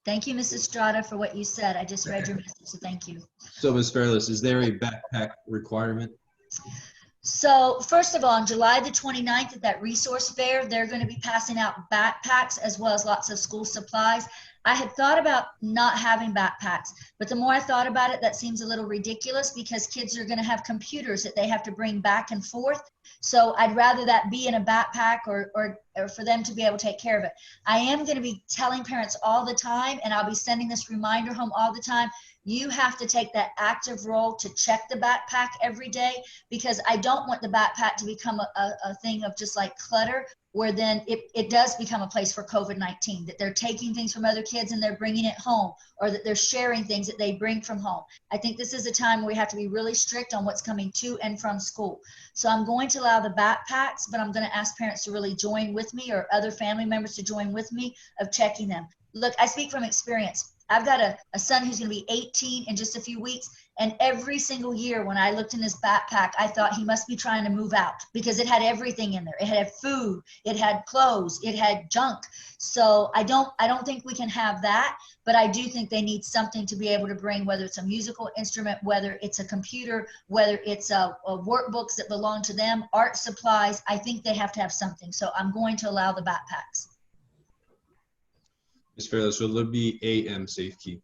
Thank you, Mrs. Strada, for what you said. I just read your message, so thank you. So, Ms. Fairless, is there a backpack requirement? So first of all, on July the 29th at that resource fair, they're going to be passing out backpacks as well as lots of school supplies. I had thought about not having backpacks, but the more I thought about it, that seems a little ridiculous because kids are going to have computers that they have to bring back and forth. So I'd rather that be in a backpack or for them to be able to take care of it. I am going to be telling parents all the time, and I'll be sending this reminder home all the time. You have to take that active role to check the backpack every day, because I don't want the backpack to become a thing of just like clutter, where then it does become a place for COVID-19, that they're taking things from other kids and they're bringing it home, or that they're sharing things that they bring from home. I think this is a time where we have to be really strict on what's coming to and from school. So I'm going to allow the backpacks, but I'm going to ask parents to really join with me, or other family members to join with me, of checking them. Look, I speak from experience. I've got a son who's going to be 18 in just a few weeks. And every single year when I looked in his backpack, I thought he must be trying to move out, because it had everything in there. It had food, it had clothes, it had junk. So I don't think we can have that, but I do think they need something to be able to bring, whether it's a musical instrument, whether it's a computer, whether it's a workbooks that belong to them, art supplies. I think they have to have something. So I'm going to allow the backpacks. Ms. Fairless, will there be AM safe key?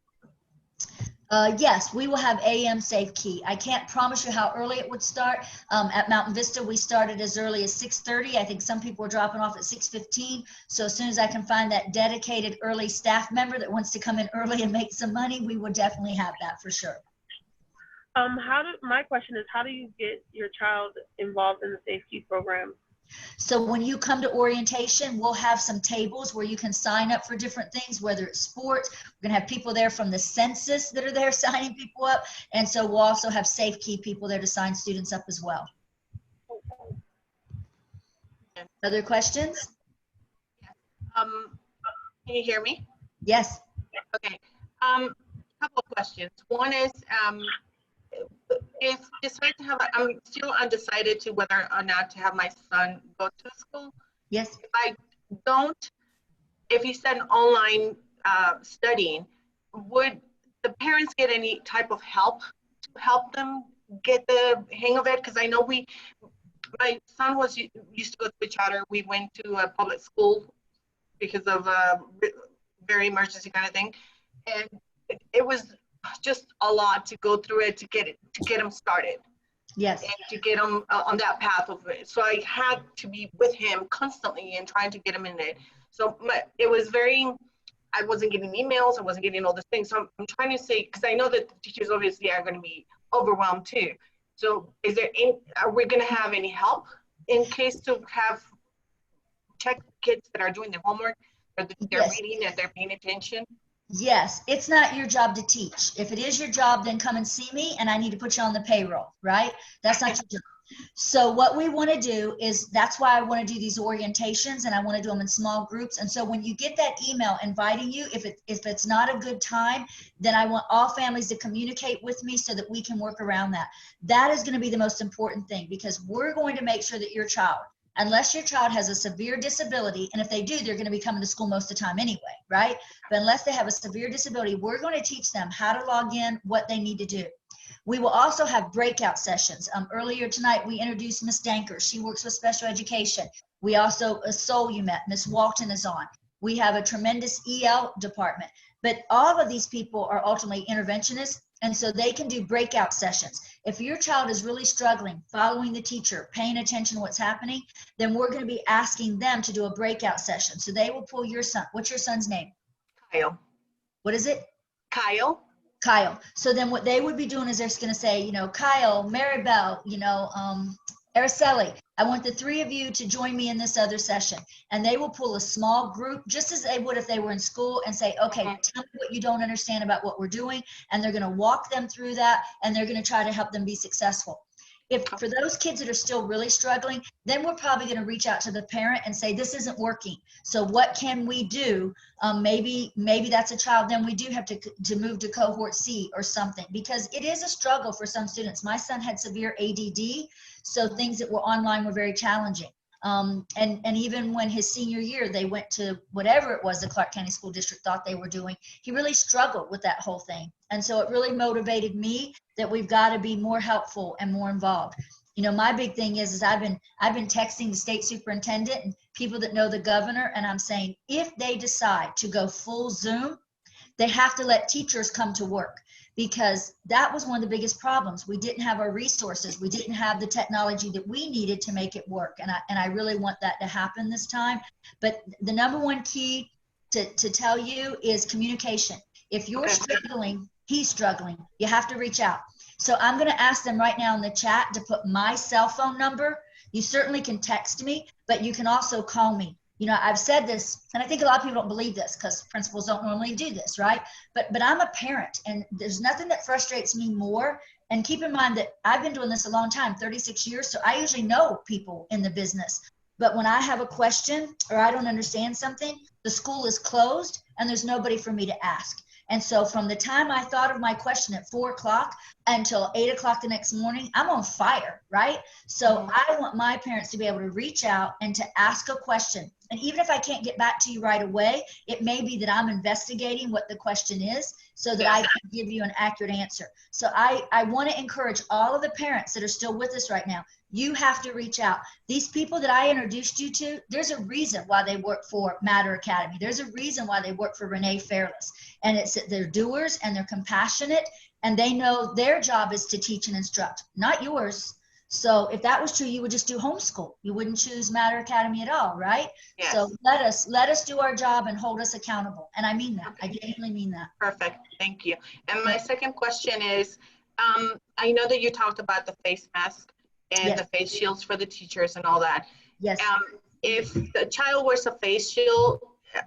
Yes, we will have AM safe key. I can't promise you how early it would start. At Mountain Vista, we started as early as 6:30. I think some people were dropping off at 6:15. So as soon as I can find that dedicated early staff member that wants to come in early and make some money, we will definitely have that for sure. My question is, how do you get your child involved in the Safe Key program? So when you come to orientation, we'll have some tables where you can sign up for different things, whether it's sports. We're going to have people there from the census that are there signing people up. And so we'll also have Safe Key people there to sign students up as well. Other questions? Can you hear me? Yes. Okay. Couple of questions. One is, if decide to have, I'm still undecided to whether or not to have my son go to school. Yes. If I don't, if he said online studying, would the parents get any type of help to help them get the hang of it? Because I know my son used to go to a charter. We went to a public school because of a very emergency kind of thing, and it was just a lot to go through it to get him started. Yes. And to get him on that path of it. So I had to be with him constantly and trying to get him in it. So it was I wasn't getting emails, I wasn't getting all these things. So I'm trying to say, because I know that the teachers obviously are going to be overwhelmed too. So are we going to have any help in case to have check kids that are doing their homework, or that they're reading and they're paying attention? Yes, it's not your job to teach. If it is your job, then come and see me and I need to put you on the payroll, right? That's not your job. So what we want to do is, that's why I want to do these orientations, and I want to do them in small groups. And so when you get that email inviting you, if it's not a good time, then I want all families to communicate with me so that we can work around that. That is going to be the most important thing, because we're going to make sure that your child, unless your child has a severe disability, and if they do, they're going to be coming to school most of the time anyway, right? But unless they have a severe disability, we're going to teach them how to log in, what they need to do. We will also have breakout sessions. Earlier tonight, we introduced Miss Danker. She works with special education. We also, Soul you met, Miss Walton is on. We have a tremendous EL department. But all of these people are ultimately interventionists, and so they can do breakout sessions. If your child is really struggling, following the teacher, paying attention to what's happening, then we're going to be asking them to do a breakout session. So they will pull your son. What's your son's name? Kyle. What is it? Kyle. Kyle. So then what they would be doing is they're going to say, Kyle, Maribel, Araceli, I want the three of you to join me in this other session. And they will pull a small group, just as they would if they were in school, and say, okay, tell me what you don't understand about what we're doing. And they're going to walk them through that, and they're going to try to help them be successful. If for those kids that are still really struggling, then we're probably going to reach out to the parent and say, this isn't working. So what can we do? Maybe that's a child, then we do have to move to Cohort C or something, because it is a struggle for some students. My son had severe ADD, so things that were online were very challenging. And even when his senior year, they went to whatever it was the Clark County School District thought they were doing, he really struggled with that whole thing. And so it really motivated me that we've got to be more helpful and more involved. My big thing is I've been texting the state superintendent and people that know the governor, and I'm saying, if they decide to go full Zoom, they have to let teachers come to work, because that was one of the biggest problems. We didn't have our resources. We didn't have the technology that we needed to make it work. And I really want that to happen this time. But the number one key to tell you is communication. If you're struggling, he's struggling, you have to reach out. So I'm going to ask them right now in the chat to put my cell phone number. You certainly can text me, but you can also call me. I've said this, and I think a lot of people don't believe this because principals don't normally do this, right? But I'm a parent, and there's nothing that frustrates me more. And keep in mind that I've been doing this a long time, 36 years, so I usually know people in the business. But when I have a question or I don't understand something, the school is closed and there's nobody for me to ask. And so from the time I thought of my question at 4 o'clock until 8 o'clock the next morning, I'm on fire, right? So I want my parents to be able to reach out and to ask a question. And even if I can't get back to you right away, it may be that I'm investigating what the question is so that I can give you an accurate answer. So I want to encourage all of the parents that are still with us right now. You have to reach out. These people that I introduced you to, there's a reason why they work for Matter Academy. There's a reason why they work for Renee Fairless. And it's that they're doers and they're compassionate, and they know their job is to teach and instruct, not yours. So if that was true, you would just do homeschool. You wouldn't choose Matter Academy at all, right? Yes. So let us do our job and hold us accountable. And I mean that. I genuinely mean that. Perfect. Thank you. And my second question is, I know that you talked about the face mask and Yes. the face shields for the teachers and all that. Yes. If the child wears a face shield,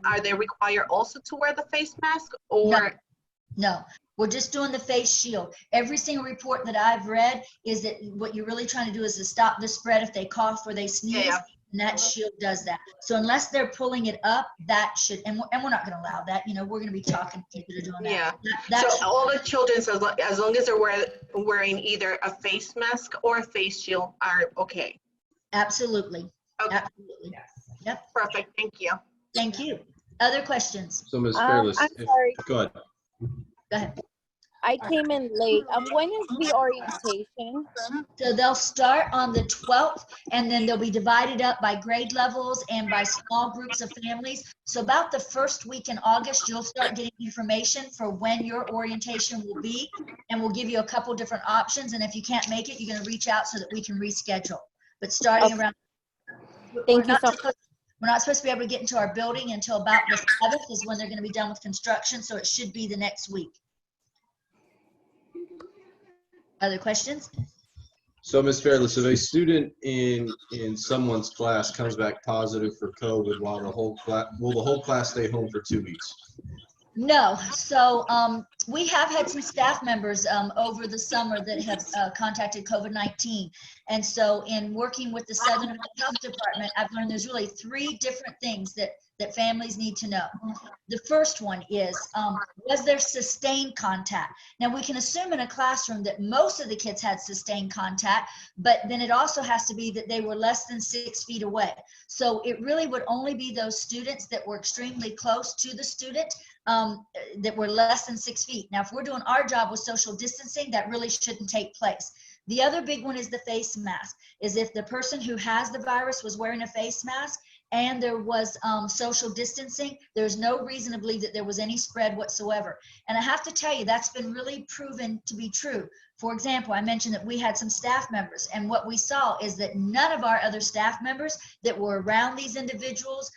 are they required also to wear the face mask, or? No, we're just doing the face shield. Every single report that I've read is that what you're really trying to do is to stop the spread if they cough or they sneeze. Yeah. And that shield does that. So unless they're pulling it up, that should, and we're not going to allow that. You know, we're going to be talking to people that are doing that. Yeah. That So should, all the children, as long as they're wearing either a face mask or a face shield, are okay. absolutely. Okay. Absolutely. Yep. Perfect. Thank you. Thank you. Other questions? So Ms. Fairless, I'm sorry. go ahead. Go ahead. I came in late. When is the orientation? So they'll start on the 12th, and then they'll be divided up by grade levels and by small groups of families. So about the first week in August, you'll start getting information for when your orientation will be, and we'll give you a couple different options. And if you can't make it, you're going to reach out so that we can reschedule. But starting around, Thank you so much. we're not supposed to be able to get into our building until about the 7th is when they're going to be done with construction. So it should be the next week. Other questions? So Ms. Fairless, if a student in someone's class comes back positive for COVID, will the whole class stay home for 2 weeks? No. So we have had some staff members over the summer that have contacted COVID-19. And so in working with the Southern Health Department, I've learned there's really 3 different things that families need to know. The first one is, was there sustained contact? Now we can assume in a classroom that most of the kids had sustained contact, but then it also has to be that they were less than 6 feet away. So it really would only be those students that were extremely close to the student that were less than 6 feet. Now, if we're doing our job with social distancing, that really shouldn't take place. The other big one is the face mask, is if the person who has the virus was wearing a face mask and there was social distancing, there's no reason to believe that there was any spread whatsoever. And I have to tell you, that's been really proven to be true. For example, I mentioned that we had some staff members, and what we saw is that none of our other staff members that were around these individuals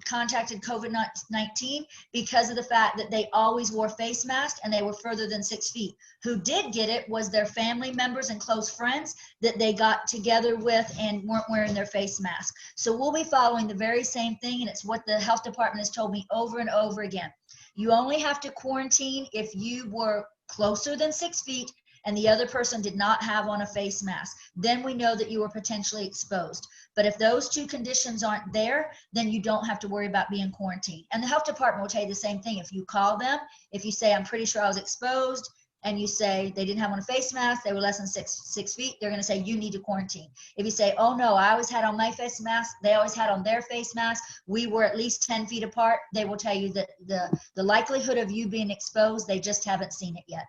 contacted COVID-19 because of the fact that they always wore face masks and they were further than 6 feet. Who did get it was their family members and close friends that they got together with and weren't wearing their face mask. So we'll be following the very same thing, and it's what the health department has told me over and over again. You only have to quarantine if you were closer than 6 feet and the other person did not have on a face mask. Then we know that you were potentially exposed. But if those 2 conditions aren't there, then you don't have to worry about being quarantined. And the health department will tell you the same thing. If you call them, if you say, I'm pretty sure I was exposed, and you say they didn't have on a face mask, they were less than six feet, they're going to say you need to quarantine. If you say, oh no, I always had on my face mask, they always had on their face mask, we were at least 10 feet apart, they will tell you that the likelihood of you being exposed, they just haven't seen it yet.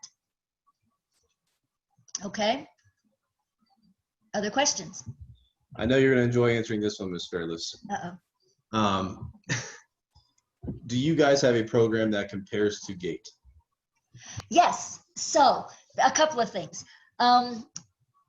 Okay? Other questions? I know you're going to enjoy answering this one, Ms. Fairless. Uh-oh. Do you guys have a program that compares to GATE? Yes. So a couple of things.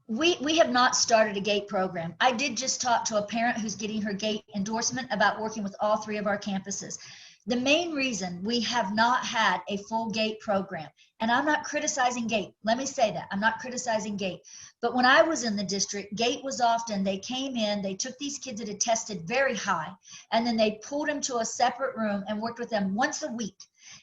We have not started a GATE program. I did just talk to a parent who's getting her GATE endorsement about working with all 3 of our campuses. The main reason we have not had a full GATE program, and I'm not criticizing GATE, let me say that, I'm not criticizing GATE, but when I was in the district, GATE was often, they came in, they took these kids that had tested very high, and then they pulled them to a separate room and worked with them once a week.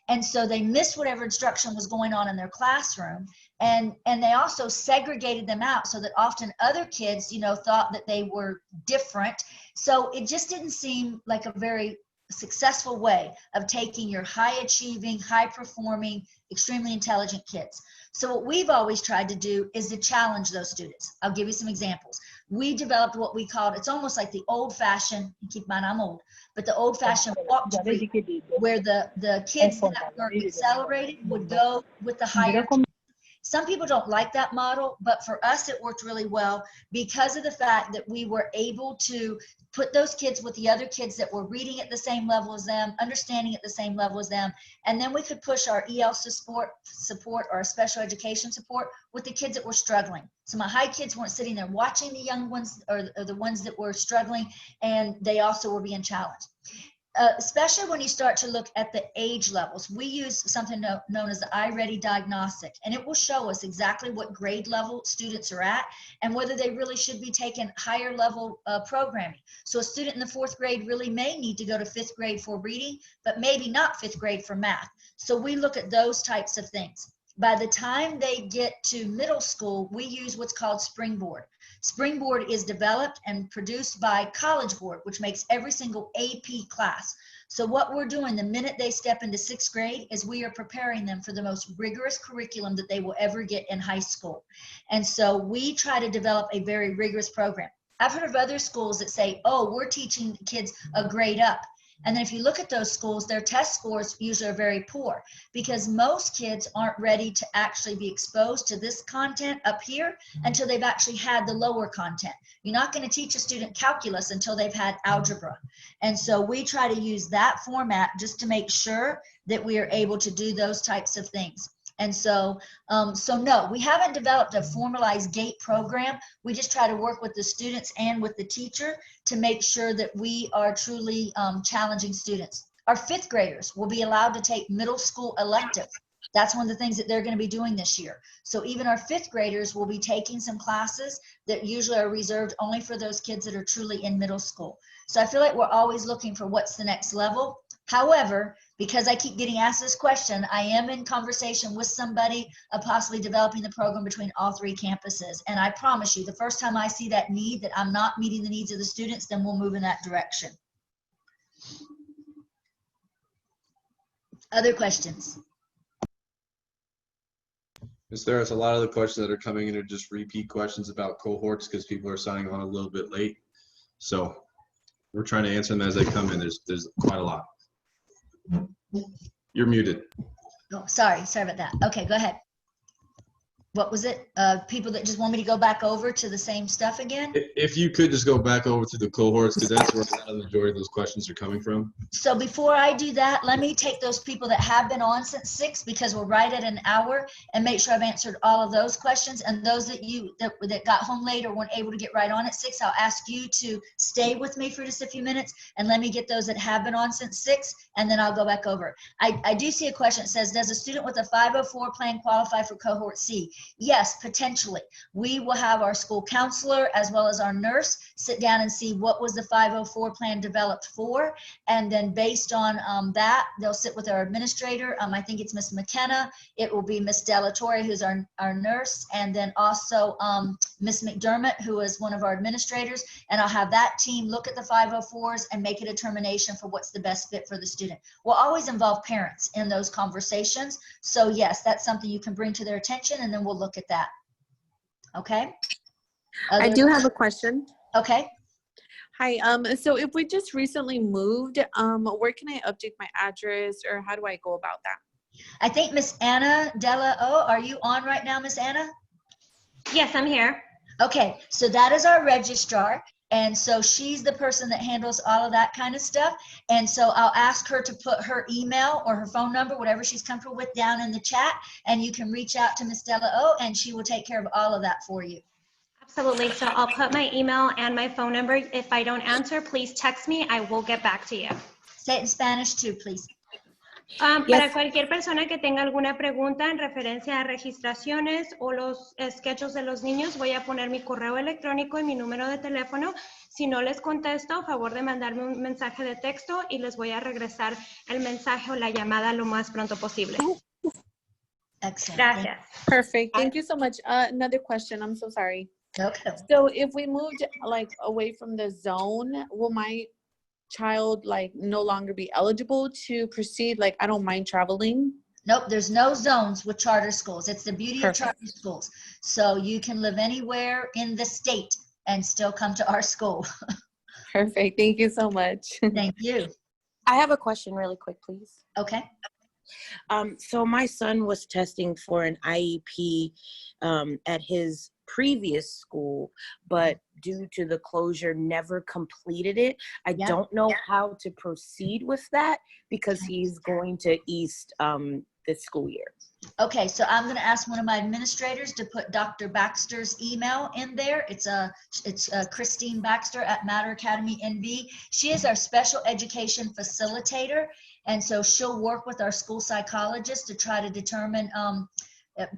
And so they missed whatever instruction was going on in their classroom. And they also segregated them out so that often other kids, you know, thought that they were different. So it just didn't seem like a very successful way of taking your high achieving, high performing, extremely intelligent kids. So what we've always tried to do is to challenge those students. I'll give you some examples. We developed what we called, it's almost like the old fashioned, keep in mind I'm old, but the old fashioned walk to read, where the kids that were accelerated would go with the higher. Some people don't like that model, but for us it worked really well because of the fact that we were able to put those kids with the other kids that were reading at the same level as them, understanding at the same level as them, and then we could push our EL support or our special education support with the kids that were struggling. So my high kids weren't sitting there watching the young ones or the ones that were struggling, and they also were being challenged. especially when you start to look at the age levels. We use something known as the Ready Diagnostic, and it will show us exactly what grade level students are at and whether they really should be taking higher level programming. So a student in the 4th grade really may need to go to 5th grade for reading, but maybe not 5th grade for math. So we look at those types of things. By the time they get to middle school, we use what's called Springboard. Springboard is developed and produced by College Board, which makes every single AP class. So what we're doing the minute they step into 6th grade is we are preparing them for the most rigorous curriculum that they will ever get in high school. And so we try to develop a very rigorous program. I've heard of other schools that say, oh, we're teaching kids a grade up. And then if you look at those schools, their test scores usually are very poor because most kids aren't ready to actually be exposed to this content up here until they've actually had the lower content. You're not going to teach a student calculus until they've had algebra. And so we try to use that format just to make sure that we are able to do those types of things. And so, no, we haven't developed a formalized GATE program. We just try to work with the students and with the teacher to make sure that we are truly challenging students. Our 5th graders will be allowed to take middle school electives. That's one of the things that they're going to be doing this year. So even our 5th graders will be taking some classes that usually are reserved only for those kids that are truly in middle school. So I feel like we're always looking for what's the next level. However, because I keep getting asked this question, I am in conversation with somebody of possibly developing the program between all 3 campuses. And I promise you, the first time I see that need, that I'm not meeting the needs of the students, then we'll move in that direction. Other questions? Ms. Theros, a lot of the questions that are coming in are just repeat questions about cohorts because people are signing on a little bit late. So we're trying to answer them as they come in. There's quite a lot. You're muted. Oh, sorry about that. Okay, go ahead. What was it? People that just want me to go back over to the same stuff again? If you could just go back over to the cohorts, because that's where a lot of the majority of those questions are coming from. So before I do that, let me take those people that have been on since 6, because we're right at an hour, and make sure I've answered all of those questions. And those that that got home late or weren't able to get right on at 6, I'll ask you to stay with me for just a few minutes and let me get those that have been on since 6, and then I'll go back over. I do see a question that says, does a student with a 504 plan qualify for Cohort C? Yes, potentially. We will have our school counselor as well as our nurse sit down and see what was the 504 plan developed for, and then based on that, they'll sit with our administrator. I think it's Miss McKenna. It will be Miss Delatorre, who's our nurse, and then also Miss McDermott, who is one of our administrators, and I'll have that team look at the 504s and make a determination for what's the best fit for the student. We'll always involve parents in those conversations. So yes, that's something you can bring to their attention, and then we'll look at that. Okay? I do have a question. Okay. Hi, so if we just recently moved, where can I update my address, or how do I go about that? I think Miss Anna are you on right now, Miss Anna? Yes, I'm here. Okay, so that is our registrar. And so she's the person that handles all of that kind of stuff. And so I'll ask her to put her email or her phone number, whatever she's comfortable with, down in the chat. And you can reach out to Miss Della and she will take care of all of that for you. Absolutely. So I'll put my email and my phone number. If I don't answer, please text me. I will get back to you. Say it in Spanish too, please. Para cualquier persona que tenga alguna pregunta en referencia a registraciones o los sketches de los niños, voy a poner mi correo electrónico y mi número de teléfono. Si no les contesto, favor de mandarme un mensaje de texto y les voy a regresar el mensaje o la llamada lo más pronto posible. Excellent. Gracias. Perfect. Thank you so much. Another question. I'm so sorry. Okay. So if we moved like away from the zone, will my child like no longer be eligible to proceed? Like, I don't mind traveling. Nope, there's no zones with charter schools. It's the beauty of charter schools. So you can live anywhere in the state and still come to our school. Perfect. Thank you so much. Thank you. I have a question really quick, please. Okay. So my son was testing for an IEP at his previous school, but due to the closure, never completed it. I don't know how to proceed with that because he's going to East this school year. Okay, so I'm going to ask one of my administrators to put Dr. Baxter's email in there. It's Christine Baxter at Matter Academy NV. She is our special education facilitator, and so she'll work with our school psychologist to try to determine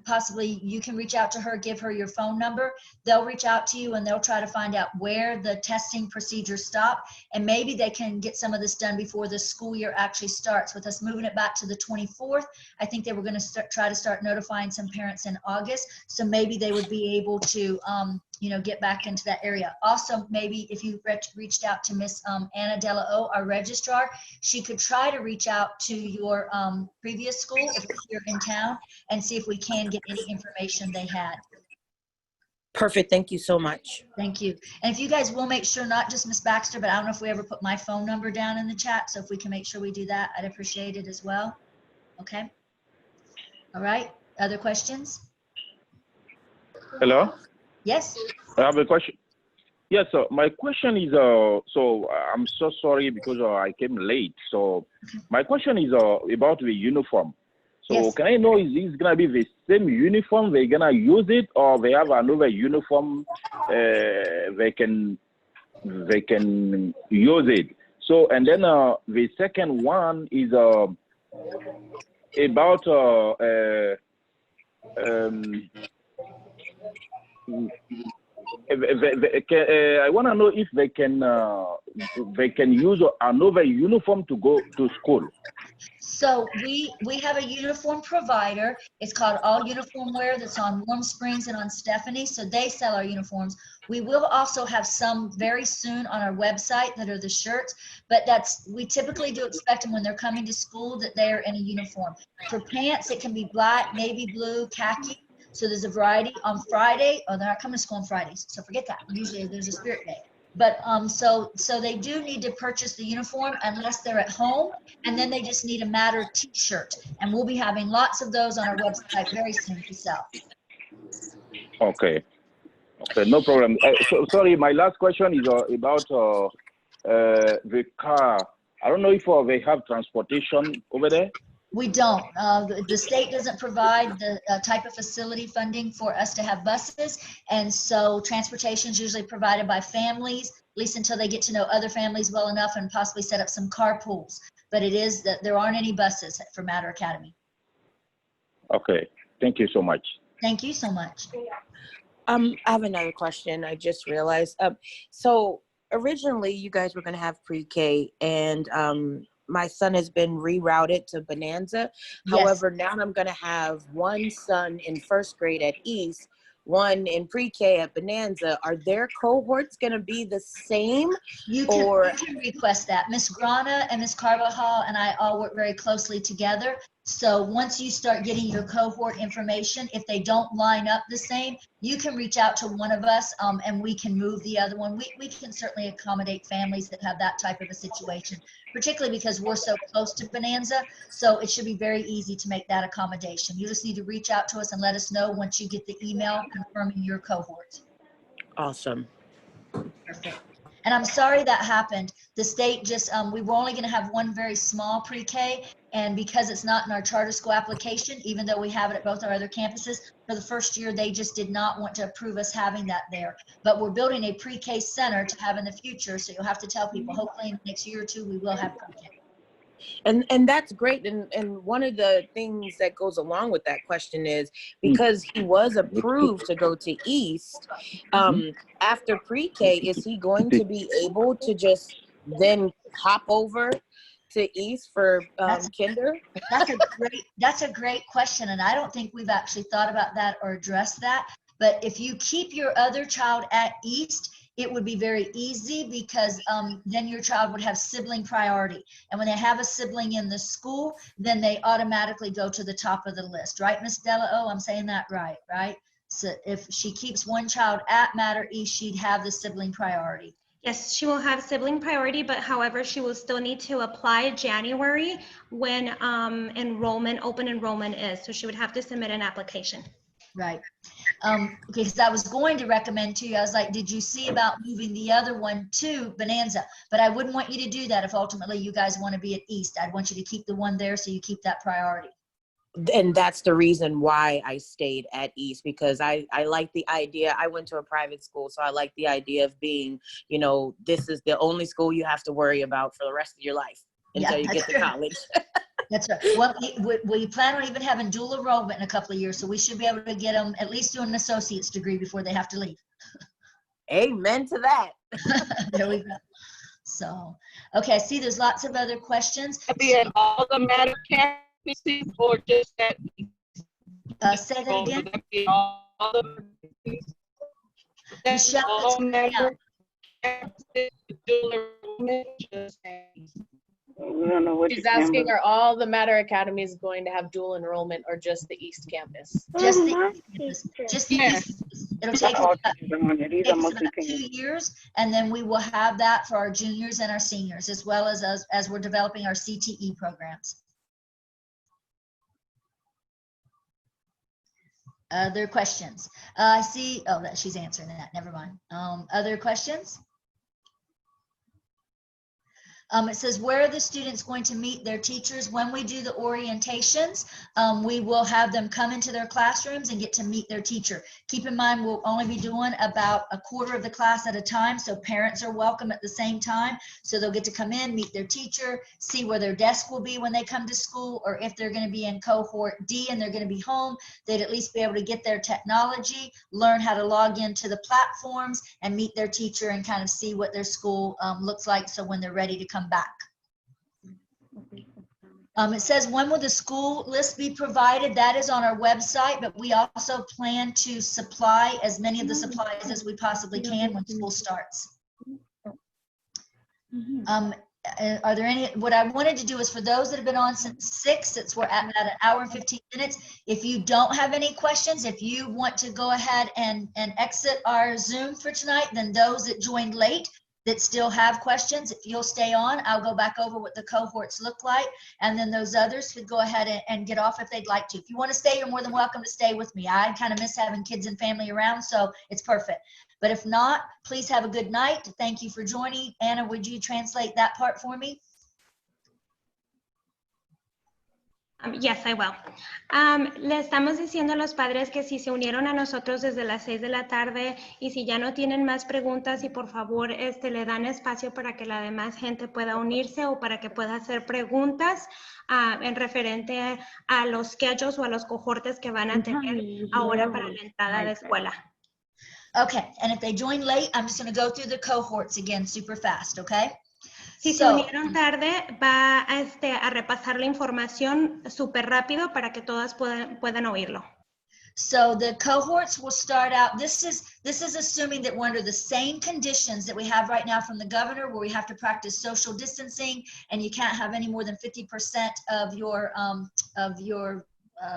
possibly you can reach out to her, give her your phone number. They'll reach out to you and they'll try to find out where the testing procedures stop, and maybe they can get some of this done before the school year actually starts. With us moving it back to the 24th, I think they were going to try to start notifying some parents in August, so maybe they would be able to get back into that area. Also, maybe if you reached out to Miss Anna Della O, our registrar, she could try to reach out to your previous school if it's here in town and see if we can get any information they had. Perfect. Thank you so much. Thank you. And if you guys will make sure, not just Miss Baxter, but I don't know if we ever put my phone number down in the chat. So if we can make sure we do that, I'd appreciate it as well. Okay. All right. Other questions? Hello? Yes. I have a question. Yes, so my question is, so I'm so sorry because I came late. So my question is about the uniform. So yes. Can I know, is this going to be the same uniform they're going to use it, or they have another uniform they can use it? So, and then the second one is about I want to know if they can use another uniform to go to school. So we have a uniform provider. It's called All Uniform Wear, that's on Warm Springs and on Stephanie. So they sell our uniforms. We will also have some very soon on our website that are the shirts, but we typically do expect them when they're coming to school that they're in a uniform. For pants, it can be black, navy blue, khaki. So there's a variety. On Friday, they're not coming to school on Fridays, so forget that. Usually there's a spirit day. But so they do need to purchase the uniform unless they're at home, and then they just need a Matter t-shirt. And we'll be having lots of those on our website very soon to sell. Okay. Okay, no problem. So, sorry, my last question is about the car. I don't know if they have transportation over there. We don't. The state doesn't provide the type of facility funding for us to have buses, and so transportation is usually provided by families, at least until they get to know other families well enough and possibly set up some carpools. But it is that there aren't any buses for Matter Academy. Okay, thank you so much. Thank you so much. I have another question. I just realized. So originally, you guys were going to have pre-K, and my son has been rerouted to Bonanza. Yes. However, now I'm going to have one son in first grade at East, one in pre-K at Bonanza. Are their cohorts going to be the same? You can request that. Miss Grana and Miss Carvajal and I all work very closely together. So once you start getting your cohort information, if they don't line up the same, you can reach out to one of us and we can move the other one. We can certainly accommodate families that have that type of a situation, particularly because we're so close to Bonanza. So it should be very easy to make that accommodation. You just need to reach out to us and let us know once you get the email confirming your cohort. Awesome. Perfect. And I'm sorry that happened. The state just, we were only going to have one very small pre-K, and because it's not in our charter school application, even though we have it at both our other campuses, for the first year, they just did not want to approve us having that there. But we're building a pre-K center to have in the future, so you'll have to tell people, hopefully in the next year or two, we will have pre-K. And that's great. And one of the things that goes along with that question is because he was approved to go to East, after pre-K, is he going to be able to just then hop over to East for kinder? That's a great question. And I don't think we've actually thought about that or addressed that. But if you keep your other child at East, it would be very easy because then your child would have sibling priority. And when they have a sibling in the school, then they automatically go to the top of the list, right, Miss Della? Oh, I'm saying that right? So if she keeps one child at Matter East, she'd have the sibling priority. Yes, she will have sibling priority, but however, she will still need to apply January when open enrollment is. So she would have to submit an application. Right. Okay, because I was going to recommend to you, I was like, did you see about moving the other one to Bonanza? But I wouldn't want you to do that if ultimately you guys want to be at East. I'd want you to keep the one there so you keep that priority. and that's the reason why I stayed at East, because I like the idea. I went to a private school, so I like the idea of being, you know, this is the only school you have to worry about for the rest of your life until you get to college. That's right. Well, we plan on even having dual enrollment in a couple of years, so we should be able to get them at least doing an associate's degree before they have to leave. Amen to that. There we go. So, okay, I see there's lots of other questions. Be at all the matter campuses or just at say that again. Would that be all the Michelle, all matter campuses, dual enrollment, just we don't know what She's the asking, campus- are all the Matter Academies going to have dual enrollment or just the East Campus? Just the East campus. Just the East. It'll take us about 2 years, and then we will have that for our juniors and our seniors, as well as we're developing our CTE programs. Other questions? I see, oh, that she's answering that, never mind. Other questions? It says, where are the students going to meet their teachers? When we do the orientations, we will have them come into their classrooms and get to meet their teacher. Keep in mind, we'll only be doing about a quarter of the class at a time, so parents are welcome at the same time. So they'll get to come in, meet their teacher, see where their desk will be when they come to school, or if they're going to be in Cohort D and they're going to be home, they'd at least be able to get their technology, learn how to log into the platforms, and meet their teacher and kind of see what their school looks like, so when they're ready to come back. It says, when will the school list be provided? That is on our website, but we also plan to supply as many of the supplies as we possibly can when school starts. Are there any, what I wanted to do is for those that have been on since 6, it's we're at an hour and 15 minutes. If you don't have any questions, if you want to go ahead and exit our Zoom for tonight, then those that joined late that still have questions, if you'll stay on, I'll go back over what the cohorts look like, and then those others could go ahead and get off if they'd like to. If you want to stay, you're more than welcome to stay with me. I kind of miss having kids and family around, so it's perfect. But if not, please have a good night. Thank you for joining. Anna, would you translate that part for me? Yes, I will. Le estamos diciendo a los padres que si se unieron a nosotros desde las 6 de la tarde y si ya no tienen más preguntas, y por favor le dan espacio para que la demás gente pueda unirse o para que pueda hacer preguntas en referente a los schedules o a los cohortes que van a tener ahora para la entrada de escuela. Okay, and if they join late, I'm just going to go through the cohorts again super fast, okay? Si se unieron tarde, va a repasar la información súper rápido para que todas puedan oírlo. So the cohorts will start out, this is assuming that we're under the same conditions that we have right now from the governor, where we have to practice social distancing and you can't have any more than 50% of your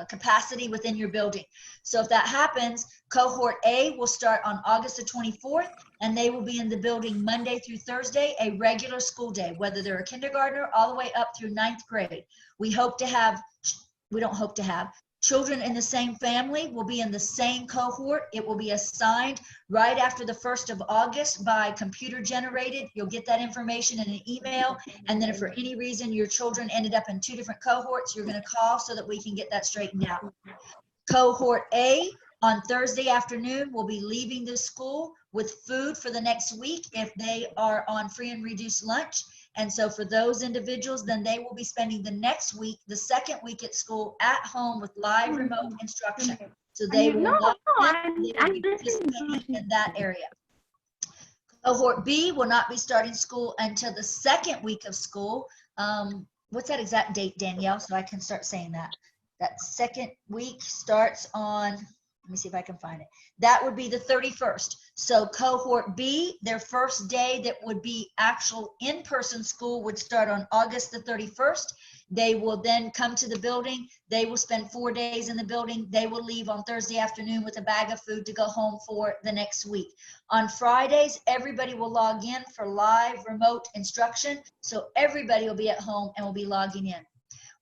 capacity within your building. So if that happens, Cohort A will start on August the 24th, and they will be in the building Monday through Thursday, a regular school day, whether they're a kindergartner all the way up through 9th grade. We don't hope to have, children in the same family will be in the same cohort. It will be assigned right after the 1st of August by computer generated. You'll get that information in an email. And then if for any reason your children ended up in 2 different cohorts, you're going to call so that we can get that straightened out. Cohort A on Thursday afternoon will be leaving the school with food for the next week if they are on free and reduced lunch. And so for those individuals, then they will be spending the next week, the second week at school, at home with live remote instruction. So they will not be participating in that area. Cohort B will not be starting school until the second week of school. What's that exact date, Danielle, so I can start saying that? That second week starts on, let me see if I can find it. That would be the 31st. So Cohort B, their first day that would be actual in-person school would start on August the 31st. They will then come to the building. They will spend 4 days in the building. They will leave on Thursday afternoon with a bag of food to go home for the next week. On Fridays, everybody will log in for live remote instruction. So everybody will be at home and will be logging in.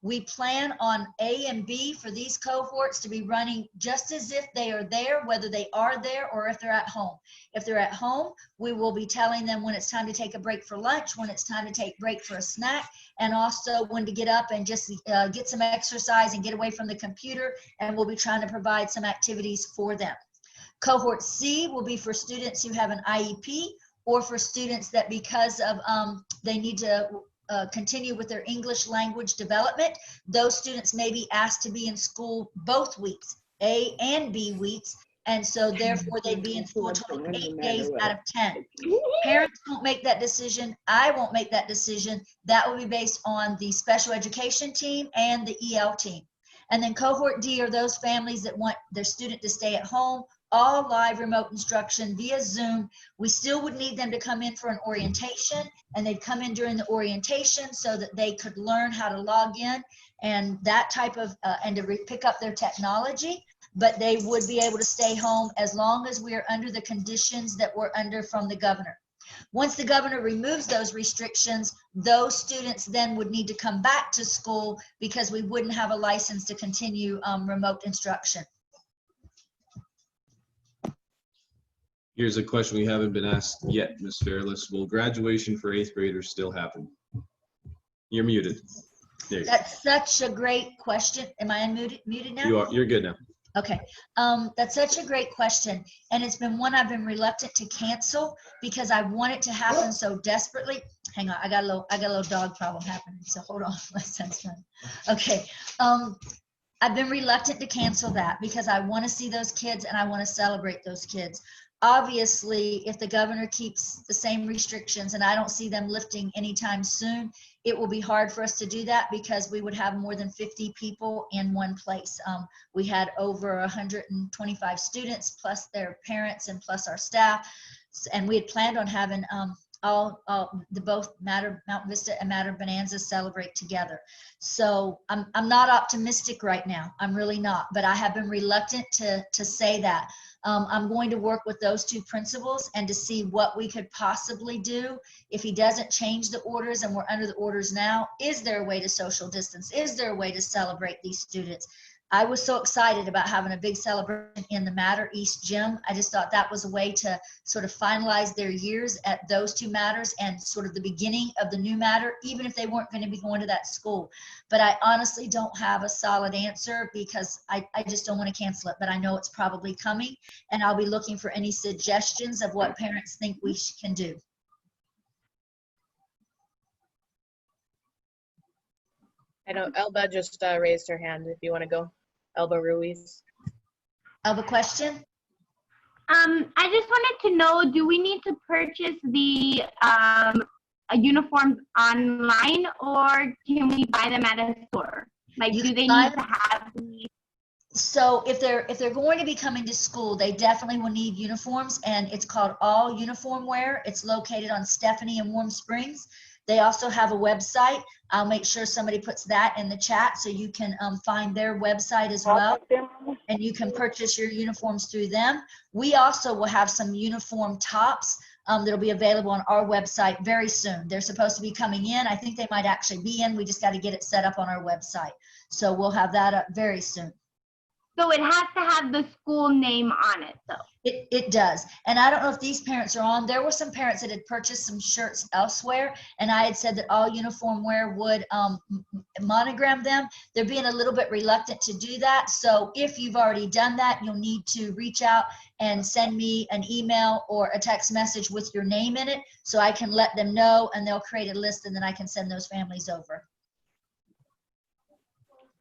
We plan on A and B for these cohorts to be running just as if they are there, whether they are there or if they're at home. If they're at home, we will be telling them when it's time to take a break for lunch, when it's time to take a break for a snack, and also when to get up and just get some exercise and get away from the computer, and we'll be trying to provide some activities for them. Cohort C will be for students who have an IEP, or for students that because of they need to continue with their English language development, those students may be asked to be in school both weeks, A and B weeks, and so therefore they'd be in school a total of 8 days out of 10. Parents won't make that decision. I won't make that decision. That will be based on the special education team and the EL team. And then Cohort D are those families that want their student to stay at home, all live remote instruction via Zoom. We still would need them to come in for an orientation, and they'd come in during the orientation so that they could learn how to log in and that type of, and to pick up their technology, but they would be able to stay home as long as we are under the conditions that we're under from the governor. Once the governor removes those restrictions, those students then would need to come back to school because we wouldn't have a license to continue remote instruction. Here's a question we haven't been asked yet, Ms. Fairless. Will graduation for 8th graders still happen? You're muted. There you go. That's such a great question. Am I unmuted now? You are. You're good now. Okay, that's such a great question, and it's been one I've been reluctant to cancel because I want it to happen so desperately. Hang on, I got a little dog problem happening, so hold on. My son's trying. Okay, I've been reluctant to cancel that because I want to see those kids and I want to celebrate those kids. Obviously, if the governor keeps the same restrictions and I don't see them lifting anytime soon, it will be hard for us to do that because we would have more than 50 people in one place. We had over 125 students plus their parents and plus our staff, and we had planned on having both Mount Vista and Mater Bonanza celebrate together. So I'm not optimistic right now. I'm really not, but I have been reluctant to say that. I'm going to work with those two principals and to see what we could possibly do. If he doesn't change the orders and we're under the orders now, is there a way to social distance? Is there a way to celebrate these students? I was so excited about having a big celebration in the Mater East Gym. I just thought that was a way to sort of finalize their years at those two Maters and sort of the beginning of the new Mater, even if they weren't going to be going to that school. But I honestly don't have a solid answer because I just don't want to cancel it, but I know it's probably coming, and I'll be looking for any suggestions of what parents think we can do. I know Elba just raised her hand if you want to go. Elba Ruiz. Elba, question? I just wanted to know, do we need to purchase the uniforms online, or can we buy them at a store? Like, do they need to have the... So if they're going to be coming to school, they definitely will need uniforms, and it's called All Uniform Wear. It's located on Stephanie and Warm Springs. They also have a website. I'll make sure somebody puts that in the chat so you can find their website as well, and you can purchase your uniforms through them. We also will have some uniform tops that'll be available on our website very soon. They're supposed to be coming in. I think they might actually be in. We just got to get it set up on our website. So we'll have that up very soon. So it has to have the school name on it, though. It does. And I don't know if these parents are on. There were some parents that had purchased some shirts elsewhere, and I had said that All Uniform Wear would monogram them. They're being a little bit reluctant to do that. So if you've already done that, you'll need to reach out and send me an email or a text message with your name in it so I can let them know, and they'll create a list, and then I can send those families over.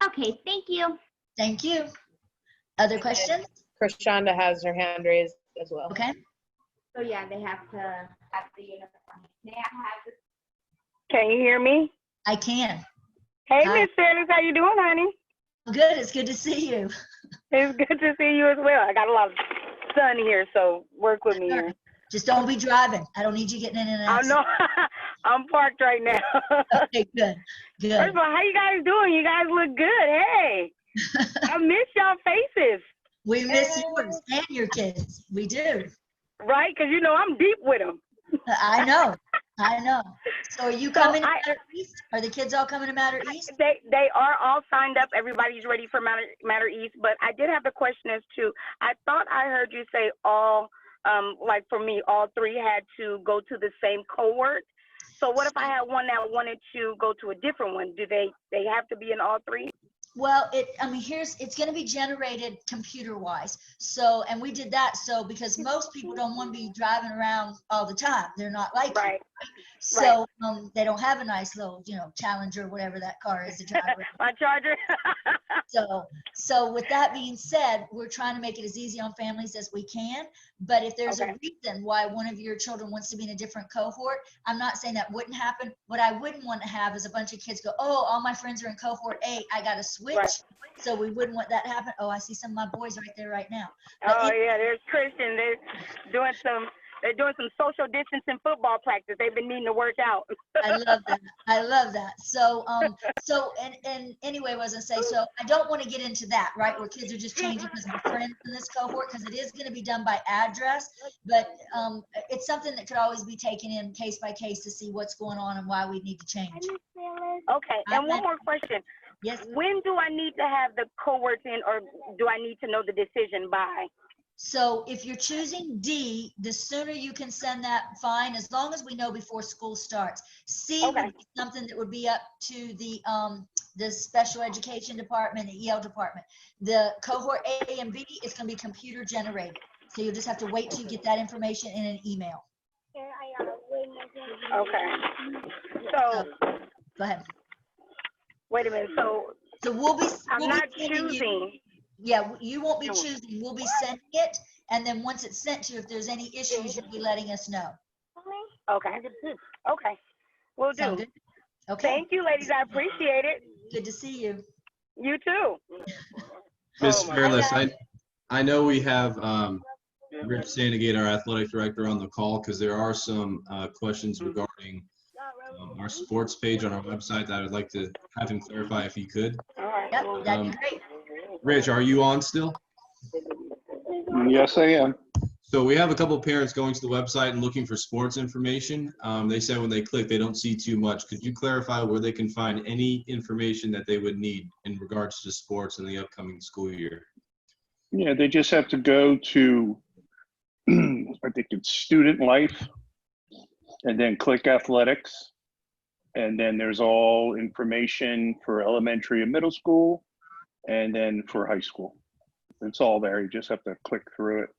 Okay, thank you. Thank you. Other questions? Krishanda has her hand raised as well. Okay. So yeah, they have to have the uniform. They have to have the... Can you hear me? I can. Hey, Hi. Miss Fairless, how you doing, honey? Good. It's good to see you. It's good to see you as well. I got a lot of sun here, so work with me here. Just don't be driving. I don't need you getting in and out. I know. I'm parked right now. Okay, good. Good. First of all, how you guys doing? You guys look good. Hey. I miss y'all faces. We miss yours and your kids. We do. Right? Because, you know, I'm deep with them. I know. I know. So are you coming to Matter East? Are the kids all coming to Matter East? They are all signed up. Everybody's ready for Matter East. But I did have a question as to, I thought I heard you say all, like for me, all three had to go to the same cohort. So what if I had one that wanted to go to a different one? Do they have to be in all three? Well, it's going to be generated computer wise. So, and we did that. So, because most people don't want to be driving around all the time. They're not like you, right? So, they don't have a nice little, Challenger, whatever that car is to drive around. My Charger. So with that being said, we're trying to make it as easy on families as we can. But if there's a reason why one of your children wants to be in a different cohort, I'm not saying that wouldn't happen. What I wouldn't want to have is a bunch of kids go, oh, all my friends are in cohort A, I got to switch. Right. So we wouldn't want that to happen. Oh, I see some of my boys right there right now. But yeah, there's Christian. They're doing some social distancing football practice. They've been needing to work out. I love that. So, and anyway, what I was gonna say, so I don't want to get into that, right? Where kids are just changing because of friends in this cohort, because it is going to be done by address, but it's something that could always be taken in case by case to see what's going on and why we need to change. Okay, and one more question. Yes. When do I need to have the cohorts in, or do I need to know the decision by? So if you're choosing D, the sooner you can send that, fine, as long as we know before school starts. C would be something that would be up to the special education department, the EL department. The cohort A and B is going to be computer generated. So you'll just have to wait till you get that information in an email. Okay. So go ahead. Wait a minute. So I'm not choosing. Yeah, you won't be choosing. We'll be sending it, and then once it's sent to you, if there's any issues, you'll be letting us know. Okay. Okay. Will do. Good? Okay. Thank you, ladies. I appreciate it. Good to see you. You too. Ms. Fairless, I know we have Rich Sandegate, our athletic director, on the call, because there are some questions regarding our sports page on our website that I would like to have him clarify if he could. Yep, that'd be great. Rich, are you on still? Yes, I am. So we have a couple of parents going to the website and looking for sports information. They said when they click, they don't see too much. Could you clarify where they can find any information that they would need in regards to sports in the upcoming school year? Yeah, they just have to go to, I think it's Student Life, and then click Athletics. And then there's all information for elementary and middle school, and then for high school. It's all there. You just have to click through it.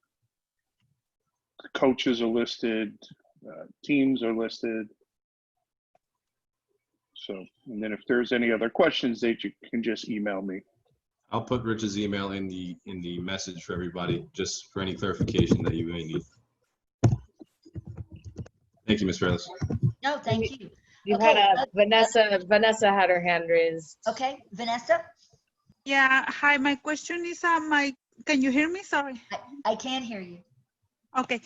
The coaches are listed, teams are listed. So, and then if there's any other questions, you can just email me. I'll put Rich's email in the message for everybody, just for any clarification that you may need. Thank you, Ms. Fairless. No, thank you. You had Vanessa had her hand raised. Okay, Vanessa? Yeah, hi, my question is, can you hear me? Sorry. I can hear you. Okay,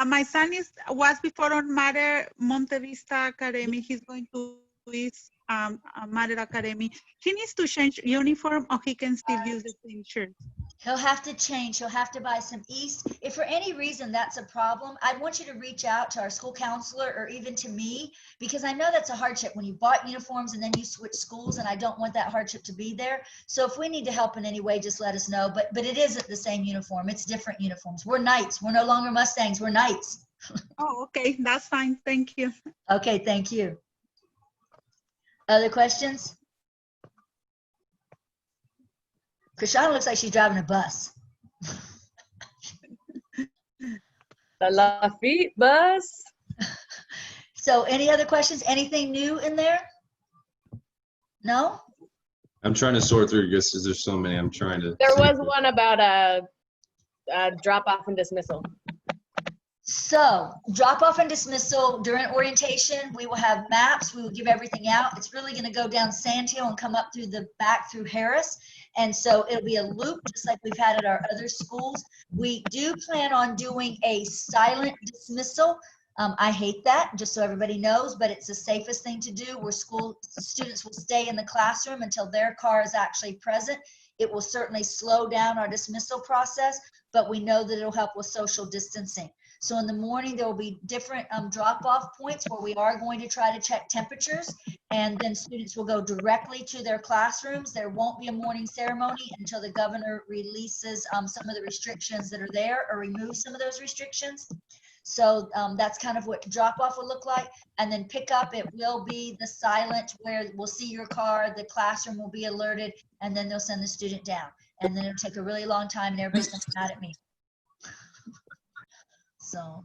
my son was before on Monte Vista Academy. He's going to his Mater Academy. He needs to change uniform, or he can still use the same shirt? He'll have to change. He'll have to buy some East. If for any reason that's a problem, I'd want you to reach out to our school counselor or even to me, because I know that's a hardship when you bought uniforms and then you switch schools, and I don't want that hardship to be there. So if we need to help in any way, just let us know. But it isn't the same uniform. It's different uniforms. We're Knights. We're no longer Mustangs. We're Knights. Oh, okay. That's fine. Thank you. Okay, thank you. Other questions? Krishana looks like she's driving a bus. The Lafitte bus. So any other questions? Anything new in there? No? I'm trying to sort through because there's so many. I'm trying to. There was one about a drop off and dismissal. So drop off and dismissal during orientation, we will have maps. We will give everything out. It's really going to go down Sand Hill and come up through the back through Harris. And so it'll be a loop just like we've had at our other schools. We do plan on doing a silent dismissal. I hate that, just so everybody knows, but it's the safest thing to do, where school students will stay in the classroom until their car is actually present. It will certainly slow down our dismissal process, but we know that it'll help with social distancing. So in the morning, there will be different drop-off points where we are going to try to check temperatures, and then students will go directly to their classrooms. There won't be a morning ceremony until the governor releases some of the restrictions that are there or removes some of those restrictions. So that's kind of what drop-off will look like. And then pick up, it will be the silent where we'll see your car, the classroom will be alerted, and then they'll send the student down. And then it'll take a really long time and everybody's gonna be mad at me. So.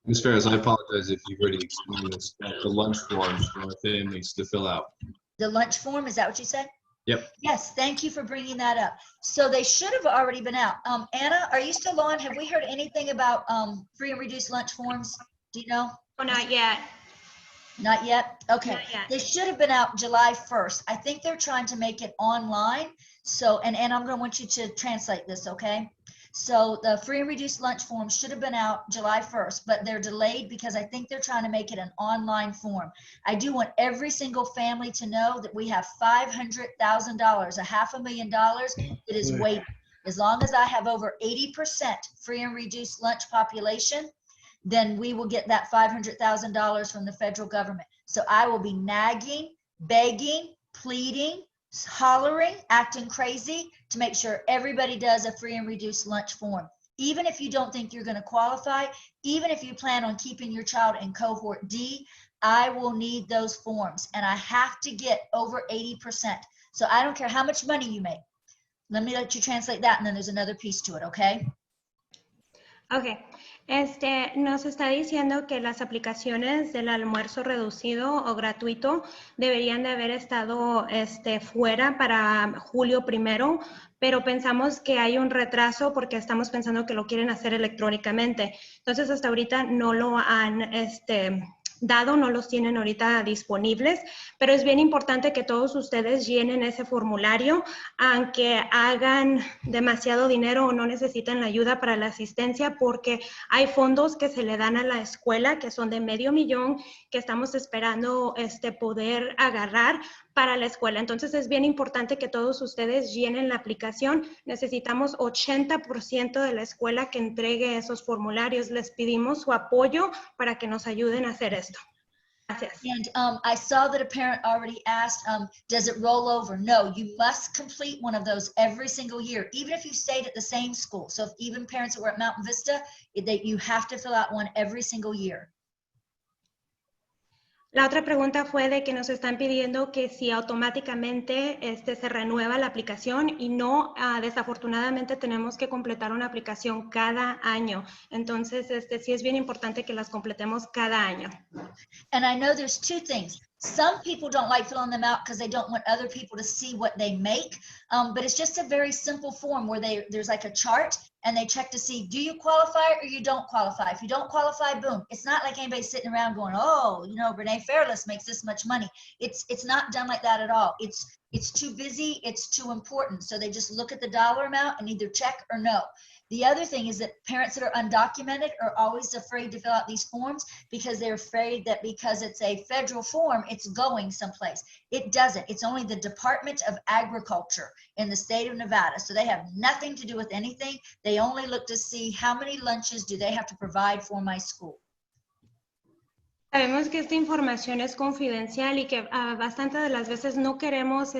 Ms. Ferris, I apologize if you've already explained this, but the lunch forms for our families to fill out. The lunch form, is that what you said? Yep. Yes, thank you for bringing that up. So they should have already been out. Anna, are you still on? Have we heard anything about free and reduced lunch forms? Do you know? Oh, not yet. Not yet? Okay. Not yet. They should have been out July 1st. I think they're trying to make it online. So, and I'm going to want you to translate this, okay? So the free and reduced lunch form should have been out July 1st, but they're delayed because I think they're trying to make it an online form. I do want every single family to know that we have $500,000, $500,000 that is waiting. As long as I have over 80% free and reduced lunch population, then we will get that $500,000 from the federal government. So I will be nagging, begging, pleading, hollering, acting crazy to make sure everybody does a free and reduced lunch form. Even if you don't think you're going to qualify, even if you plan on keeping your child in Cohort D, I will need those forms, and I have to get over 80%. So I don't care how much money you make. Let me let you translate that, and then there's another piece to it, okay? Ok, nos está diciendo que las aplicaciones del almuerzo reducido o gratuito deberían de haber estado fuera para julio 1, pero pensamos que hay un retraso porque estamos pensando que lo quieren hacer electrónicamente. Entonces hasta ahorita no lo han dado, no los tienen ahorita disponibles, pero es bien importante que todos ustedes llenen ese formulario, aunque hagan demasiado dinero o no necesiten la ayuda para la asistencia, porque hay fondos que se le dan a la escuela que son de $500,000 que estamos esperando poder agarrar para la escuela. Entonces es bien importante que todos ustedes llenen la aplicación. Necesitamos 80% de la escuela que entregue esos formularios. Les pedimos su apoyo para que nos ayuden a hacer esto. Gracias. And I saw that a parent already asked, does it roll over? No, you must complete one of those every single year, even if you stayed at the same school. So if even parents that were at Mountain Vista, you have to fill out one every single year. La otra pregunta fue de que nos están pidiendo que si automáticamente se renueva la aplicación y no, desafortunadamente tenemos que completar una aplicación cada año. Entonces, sí es bien importante que las completemos cada año. And I know there's two things. Some people don't like filling them out because they don't want other people to see what they make. But it's just a very simple form where there's like a chart and they check to see, do you qualify or you don't qualify? If you don't qualify, boom. It's not like anybody sitting around going, oh, you know, Renee Fairless makes this much money. It's not done like that at all. It's too busy, it's too important. So they just look at the dollar amount and either check or no. The other thing is that parents that are undocumented are always afraid to fill out these forms because they're afraid that because it's a federal form, it's going someplace. It doesn't. It's only the Department of Agriculture in the state of Nevada. So they have nothing to do with anything. They only look to see how many lunches do they have to provide for my school. Sabemos que esta información es confidencial y que bastante de las veces no queremos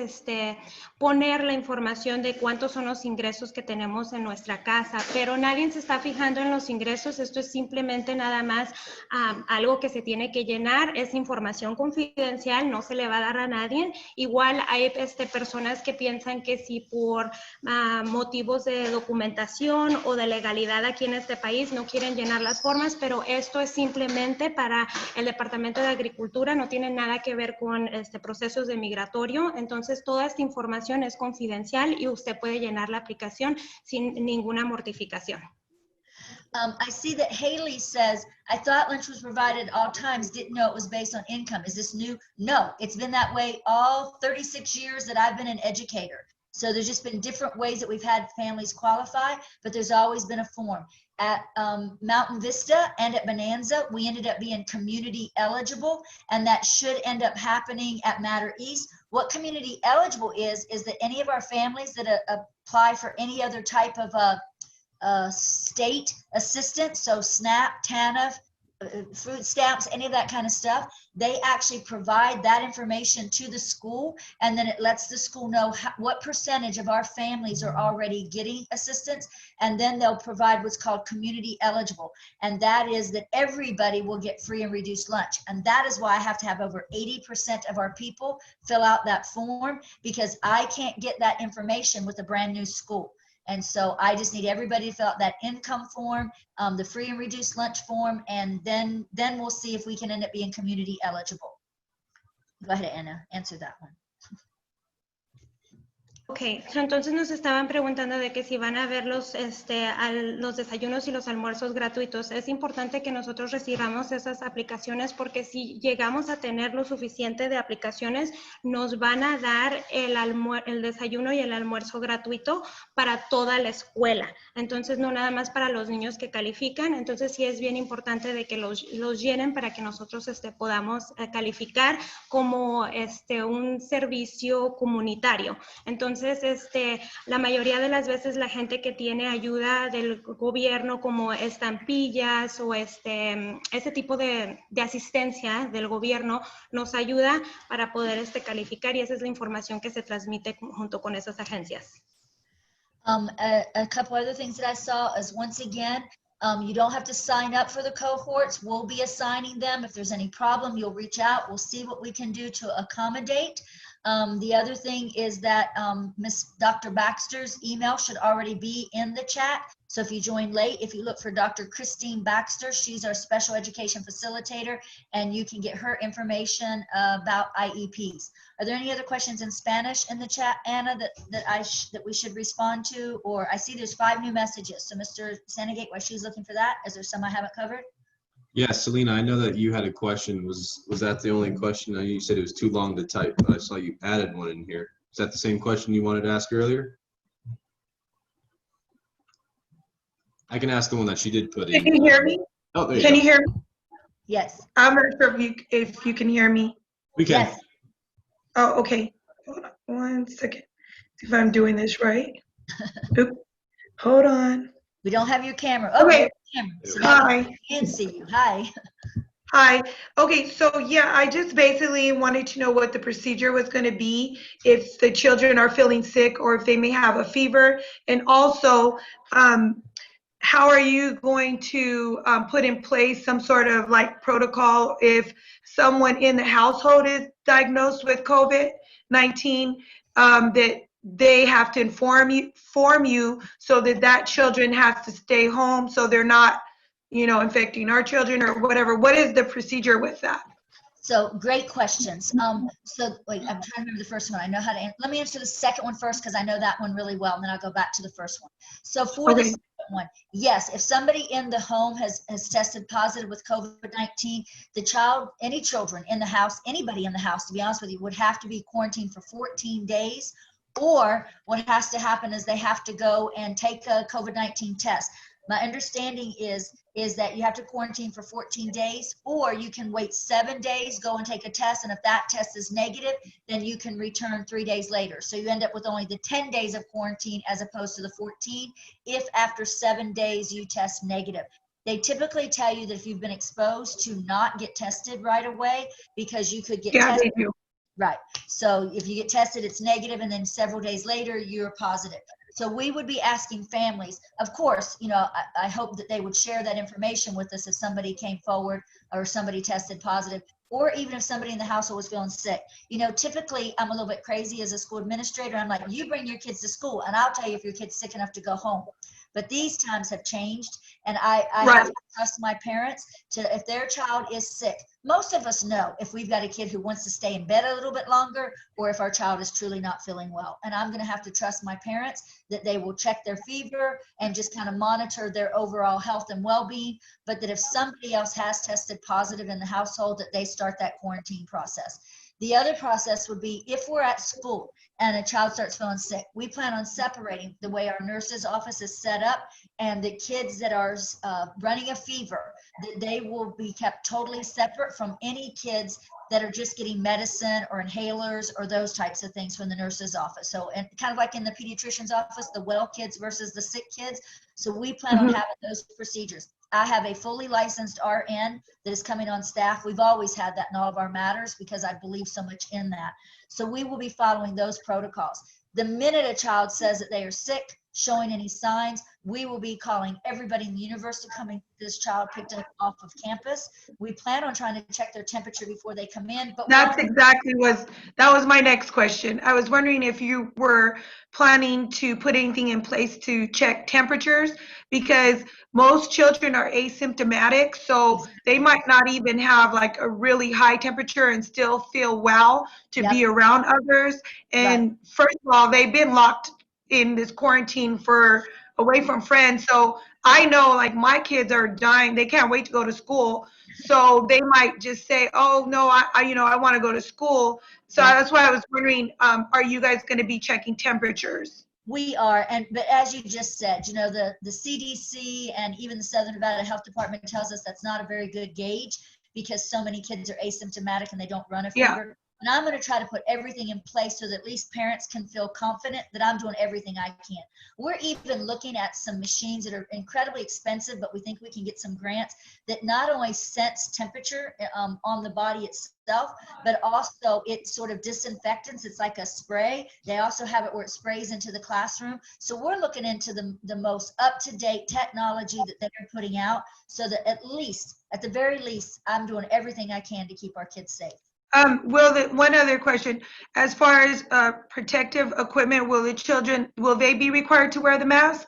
poner la información de cuántos son los ingresos que tenemos en nuestra casa, pero nadie se está fijando en los ingresos. Esto es simplemente nada más algo que se tiene que llenar. Es información confidencial, no se le va a dar a nadie. Igual hay personas que piensan que si por motivos de documentación o de legalidad aquí en este país no quieren llenar las formas, pero esto es simplemente para el Departamento de Agricultura, no tiene nada que ver con procesos de migratorio. Entonces toda esta información es confidencial y usted puede llenar la aplicación sin ninguna mortificación. I see that Haley says, I thought lunch was provided at all times, didn't know it was based on income. Is this new? No, it's been that way all 36 years that I've been an educator. So there's just been different ways that we've had families qualify, but there's always been a form. At Mountain Vista and at Bonanza, we ended up being community eligible, and that should end up happening at Matter East. What community eligible is that any of our families that apply for any other type of state assistance, so SNAP, TANF, food stamps, any of that kind of stuff. They actually provide that information to the school, and then it lets the school know what percentage of our families are already getting assistance, and then they'll provide what's called community eligible, and that is that everybody will get free and reduced lunch. And that is why I have to have over 80% of our people fill out that form, because I can't get that information with a brand new school. And so I just need everybody to fill out that income form, the free and reduced lunch form, and then we'll see if we can end up being community eligible. Go ahead, Anna, answer that one. Ok, entonces nos estaban preguntando de que si van a ver los desayunos y los almuerzos gratuitos. Es importante que nosotros recibamos esas aplicaciones, porque si llegamos a tener lo suficiente de aplicaciones, nos van a dar el desayuno y el almuerzo gratuito para toda la escuela. Entonces, no nada más para los niños que califican. Entonces, sí es bien importante de que los llenen para que nosotros podamos calificar como un servicio comunitario. Entonces, la mayoría de las veces la gente que tiene ayuda del gobierno, como estampillas o ese tipo de asistencia del gobierno, nos ayuda para poder calificar, y esa es la información que se transmite junto con esas agencias. A couple other things that I saw is, once again, you don't have to sign up for the cohorts. We'll be assigning them. If there's any problem, you'll reach out. We'll see what we can do to accommodate. The other thing is that Dr. Baxter's email should already be in the chat. So if you join late, if you look for Dr. Christine Baxter, she's our special education facilitator, and you can get her information about IEPs. Are there any other questions in Spanish in the chat, Anna, that we should respond to? Or I see there's 5 new messages. So Mr. Sandegate, while she's looking for that, is there some I haven't covered? Yeah, Selena, I know that you had a question. Was that the only question? I know you said it was too long to type, but I saw you added one in here. Is that the same question you wanted to ask earlier? I can ask the one that she did put in. Can you hear me? Oh, there you Can go. you hear me? Yes. I'm not sure if you can hear me. We can. Yes. Oh, okay. Hold on 1 second. See if I'm doing this right. Oop. Hold on. We don't have your camera. Oh, Okay. Camera. So Hi. we can see you. Hi. Hi. Okay, so yeah, I just basically wanted to know what the procedure was going to be if the children are feeling sick or if they may have a fever. And also, how are you going to put in place some sort of like protocol if someone in the household is diagnosed with COVID-19, that they have to inform you so that children has to stay home so they're not, infecting our children or whatever? What is the procedure with that? So great questions. So wait, I'm trying to remember the first one. I know how to answer. Let me answer the second one first, because I know that one really well, and then I'll go back to the first one. So for the second one, yes, if somebody in the home has tested positive with COVID-19, the child, any children in the house, anybody in the house, to be honest with you, would have to be quarantined for 14 days. Or what has to happen is they have to go and take a COVID-19 test. My understanding is that you have to quarantine for 14 days, or you can wait 7 days, go and take a test, and if that test is negative, then you can return 3 days later. So you end up with only the 10 days of quarantine as opposed to the 14 if after 7 days you test negative. They typically tell you that if you've been exposed, to not get tested right away, because you could get tested. They do. Right. So if you get tested, it's negative, and then several days later, you're positive. So we would be asking families, of course, I hope that they would share that information with us if somebody came forward or somebody tested positive, or even if somebody in the household was feeling sick. Typically I'm a little bit crazy as a school administrator. I'm like, you bring your kids to school and I'll tell you if your kid's sick enough to go home. But these times have changed, and I have to trust my parents to, if their child is sick. Most of us know if we've got a kid who wants to stay in bed a little bit longer, or if our child is truly not feeling well. And I'm going to have to trust my parents that they will check their fever and just kind of monitor their overall health and well-being. But that if somebody else has tested positive in the household, that they start that quarantine process. The other process would be if we're at school and a child starts feeling sick, we plan on separating the way our nurse's office is set up, and the kids that are running a fever, that they will be kept totally separate from any kids that are just getting medicine or inhalers or those types of things from the nurse's office. So, and kind of like in the pediatrician's office, the well kids versus the sick kids. So we plan on having those procedures. I have a fully licensed RN that is coming on staff. We've always had that in all of our matters because I believe so much in that. So we will be following those protocols. The minute a child says that they are sick, showing any signs, we will be calling everybody in the universe to come and get this child picked up off of campus. We plan on trying to check their temperature before they come in. But that was my next question. I was wondering if you were planning to put anything in place to check temperatures, because most children are asymptomatic, so they might not even have like a really high temperature and still feel well to be around others. And first of all, they've been locked in this quarantine for away from friends. So I know like my kids are dying. They can't wait to go to school. So they might just say, oh no, I want to go to school. So that's why I was wondering, are you guys going to be checking temperatures? We are, but as you just said, you know, the CDC and even the Southern Nevada Health Department tells us that's not a very good gauge because so many kids are asymptomatic and they don't run a fever. And I'm going to try to put everything in place so that at least parents can feel confident that I'm doing everything I can. We're even looking at some machines that are incredibly expensive, but we think we can get some grants that not only sense temperature on the body itself, but also it sort of disinfectants. It's like a spray. They also have it where it sprays into the classroom. So we're looking into the most up-to-date technology that they're putting out so that at the very least, I'm doing everything I can to keep our kids safe. One other question, as far as protective equipment, will they be required to wear the mask?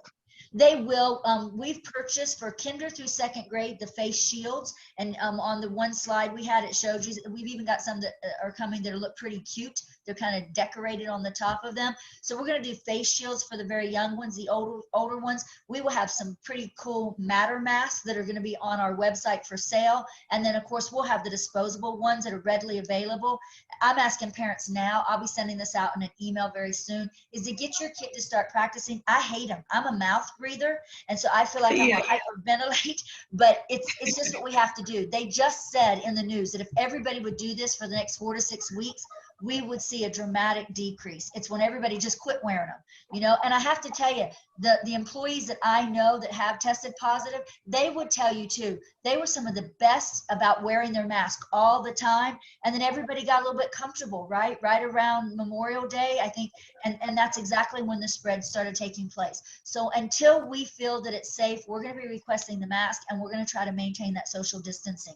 They will. We've purchased for kinder through second grade the face shields, and on the one slide we had, it showed you. We've even got some that are coming that look pretty cute. They're kind of decorated on the top of them. So we're going to do face shields for the very young ones. The older ones, we will have some pretty cool matter masks that are going to be on our website for sale. And then of course we'll have the disposable ones that are readily available. I'm asking parents now, I'll be sending this out in an email very soon, is to get your kid to start practicing. I hate them. I'm a mouth breather, and so I feel like I hyperventilate, but it's just what we have to do. They just said in the news that if everybody would do this for the next 4 to 6 weeks, we would see a dramatic decrease. It's when everybody just quit wearing them, you know. And I have to tell you, the employees that I know that have tested positive, they would tell you too, they were some of the best about wearing their mask all the time. And then everybody got a little bit comfortable, right around Memorial Day, I think. And that's exactly when the spread started taking place. So until we feel that it's safe, we're going to be requesting the mask, and we're going to try to maintain that social distancing.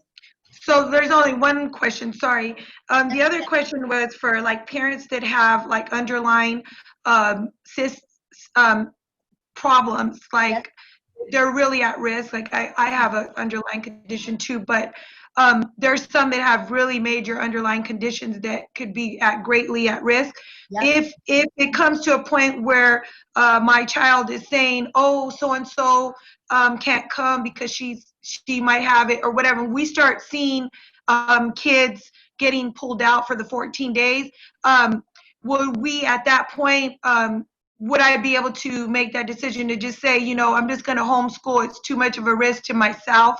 So there's only one question, sorry. The other question was for like parents that have like underlying problems, like they're really at risk. Like I have an underlying condition too, but there's some that have really major underlying conditions that could be greatly at risk. If it comes to a point where my child is saying, oh, so-and-so can't come because she might have it or whatever, we start seeing kids getting pulled out for the 14 days, will we at that point, would I be able to make that decision to just say, you know, I'm just going to homeschool, it's too much of a risk to myself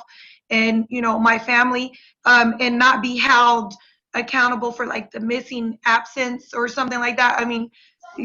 and, you know, my family, and not be held accountable for like the missing absence or something like that? I mean,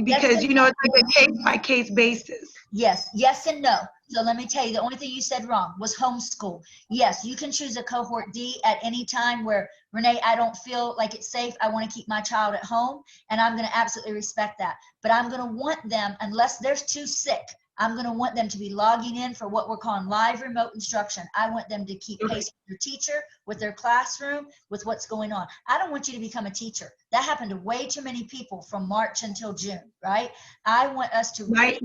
because, you know, it's like a case-by-case basis. Yes and no. So let me tell you, the only thing you said wrong was homeschool. Yes, you can choose a Cohort D at any time where, Renee, I don't feel like it's safe. I want to keep my child at home, and I'm going to absolutely respect that. But I'm going to want them, unless they're too sick, I'm going to want them to be logging in for what we're calling live remote instruction. I want them to keep pace with their teacher, with their classroom, with what's going on. I don't want you to become a teacher. That happened to way too many people from March until June, right? I want us to we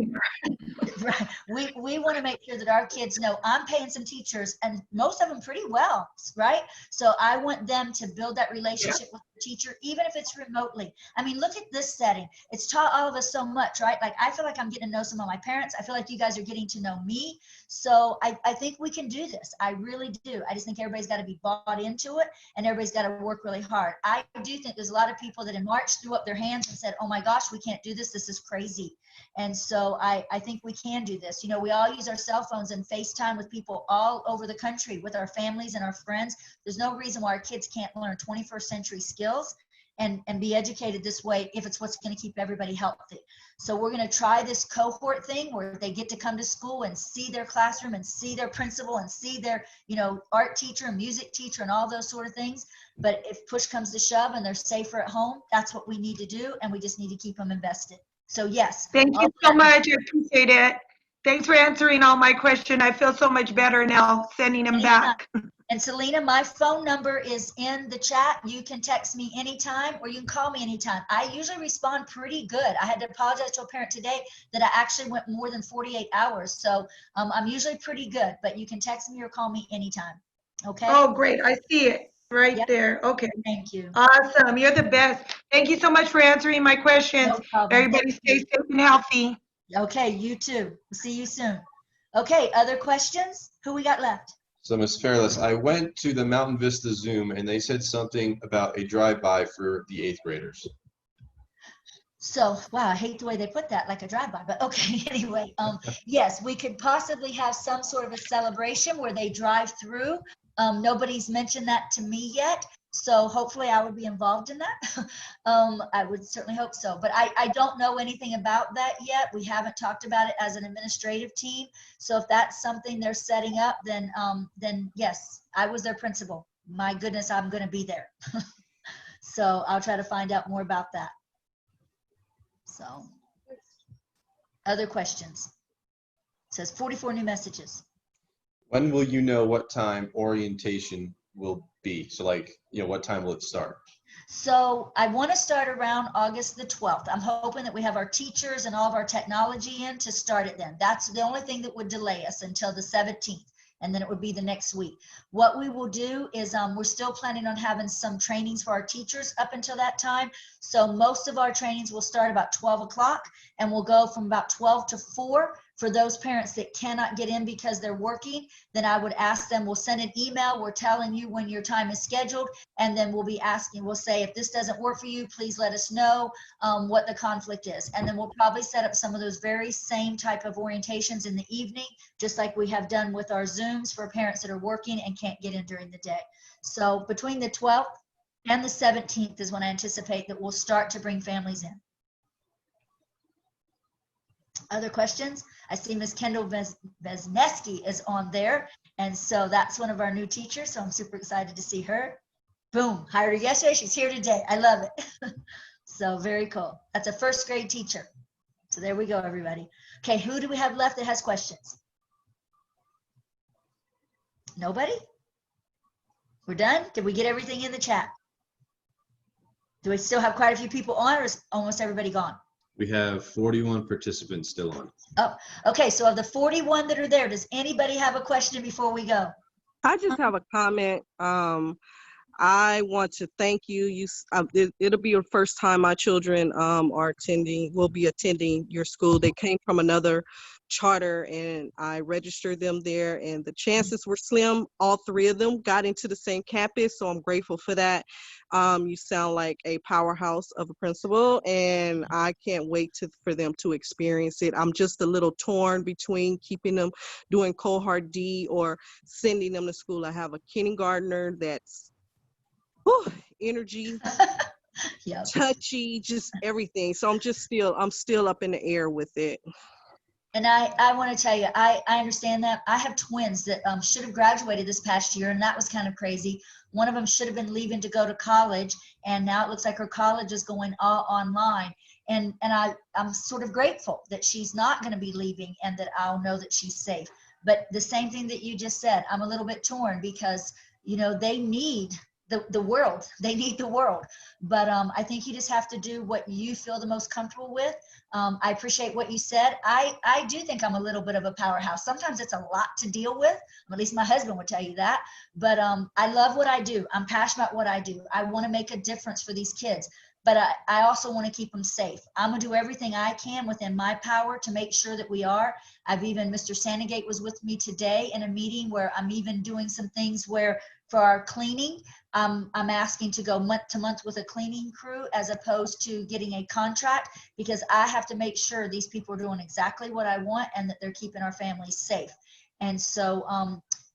want to make sure that our kids know I'm paying some teachers, and most of them pretty well, right? So I want them to build that relationship with the teacher, even if it's remotely. I mean, look at this setting. It's taught all of us so much, right? Like I feel like I'm getting to know some of my parents. I feel like you guys are getting to know me. So I think we can do this. I really do. I just think everybody's got to be bought into it, and everybody's got to work really hard. I do think there's a lot of people that in March threw up their hands and said, oh my gosh, we can't do this. This is crazy. And so I think we can do this. You know, we all use our cell phones and FaceTime with people all over the country, with our families and our friends. There's no reason why our kids can't learn 21st century skills and be educated this way if it's what's going to keep everybody healthy. So we're going to try this cohort thing where they get to come to school and see their classroom and see their principal and see their, you know, art teacher and music teacher and all those sort of things. But if push comes to shove and they're safer at home, that's what we need to do. And we just need to keep them invested. So yes. Thank you so much. I appreciate it. Thanks for answering all my questions. I feel so much better now sending them back. And Selena, my phone number is in the chat. You can text me anytime or you can call me anytime. I usually respond pretty good. I had to apologize to a parent today that I actually went more than 48 hours. So I'm usually pretty good, but you can text me or call me anytime. Okay. Oh, great. I see it right there. Okay. Thank you. Awesome. You're the best. Thank you so much for answering my questions. No problem. Everybody stay safe and healthy. Okay, you too. We'll see you soon. Okay, other questions? Who we got left? So Ms. Fairless, I went to the Mountain Vista Zoom and they said something about a drive-by for the 8th graders. So, wow, I hate the way they put that, like a drive-by, but okay, anyway, yes, we could possibly have some sort of a celebration where they drive through. Nobody's mentioned that to me yet, so hopefully I would be involved in that. I would certainly hope so, but I don't know anything about that yet. We haven't talked about it as an administrative team, so if that's something they're setting up, then yes, I was their principal. My goodness, I'm going to be there. So I'll try to find out more about that. So, other questions? It says 44 new messages. When will you know what time orientation will be? So like, you know, what time will it start? So I want to start around August the 12th. I'm hoping that we have our teachers and all of our technology in to start it then. That's the only thing that would delay us until the 17th. And then it would be the next week. What we will do is we're still planning on having some trainings for our teachers up until that time. So most of our trainings will start about 12 o'clock and we'll go from about 12 to 4. For those parents that cannot get in because they're working, then I would ask them, we'll send an email, we're telling you when your time is scheduled, and then we'll be asking, we'll say, if this doesn't work for you, please let us know what the conflict is. And then we'll probably set up some of those very same type of orientations in the evening, just like we have done with our Zooms for parents that are working and can't get in during the day. So between the 12th and the 17th is when I anticipate that we'll start to bring families in. Other questions? I see Ms. Kendall Vesneski is on there. And so that's one of our new teachers. So I'm super excited to see her. Boom, hired her yesterday. She's here today. I love it. So very cool. That's a first grade teacher. So there we go, everybody. Okay, who do we have left that has questions? Nobody? We're done? Did we get everything in the chat? Do we still have quite a few people on, or is almost everybody gone? We have 41 participants still on. Oh, okay. So of the 41 that are there, does anybody have a question before we go? I just have a comment. I want to thank you. It'll be your first time my children will be attending your school. They came from another charter and I registered them there, and the chances were slim. All 3 of them got into the same campus, so I'm grateful for that. You sound like a powerhouse of a principal, and I can't wait for them to experience it. I'm just a little torn between keeping them doing Cohort D or sending them to school. I have a kindergartner that's energy, yep. Touchy, just everything. So I'm still up in the air with it. And I want to tell you, I understand that. I have twins that should have graduated this past year, and that was kind of crazy. One of them should have been leaving to go to college, and now it looks like her college is going all online. And I'm sort of grateful that she's not going to be leaving and that I'll know that she's safe. But the same thing that you just said, I'm a little bit torn because, you know, they need the world. They need the world. But I think you just have to do what you feel the most comfortable with. I appreciate what you said. I do think I'm a little bit of a powerhouse. Sometimes it's a lot to deal with. At least my husband would tell you that. But I love what I do. I'm passionate about what I do. I want to make a difference for these kids. but I also want to keep them safe. I'm gonna do everything I can within my power to make sure that we are. Mr. Sandegate was with me today in a meeting where I'm even doing some things where for our cleaning, I'm asking to go month to month with a cleaning crew as opposed to getting a contract, because I have to make sure these people are doing exactly what I want and that they're keeping our families safe. And so,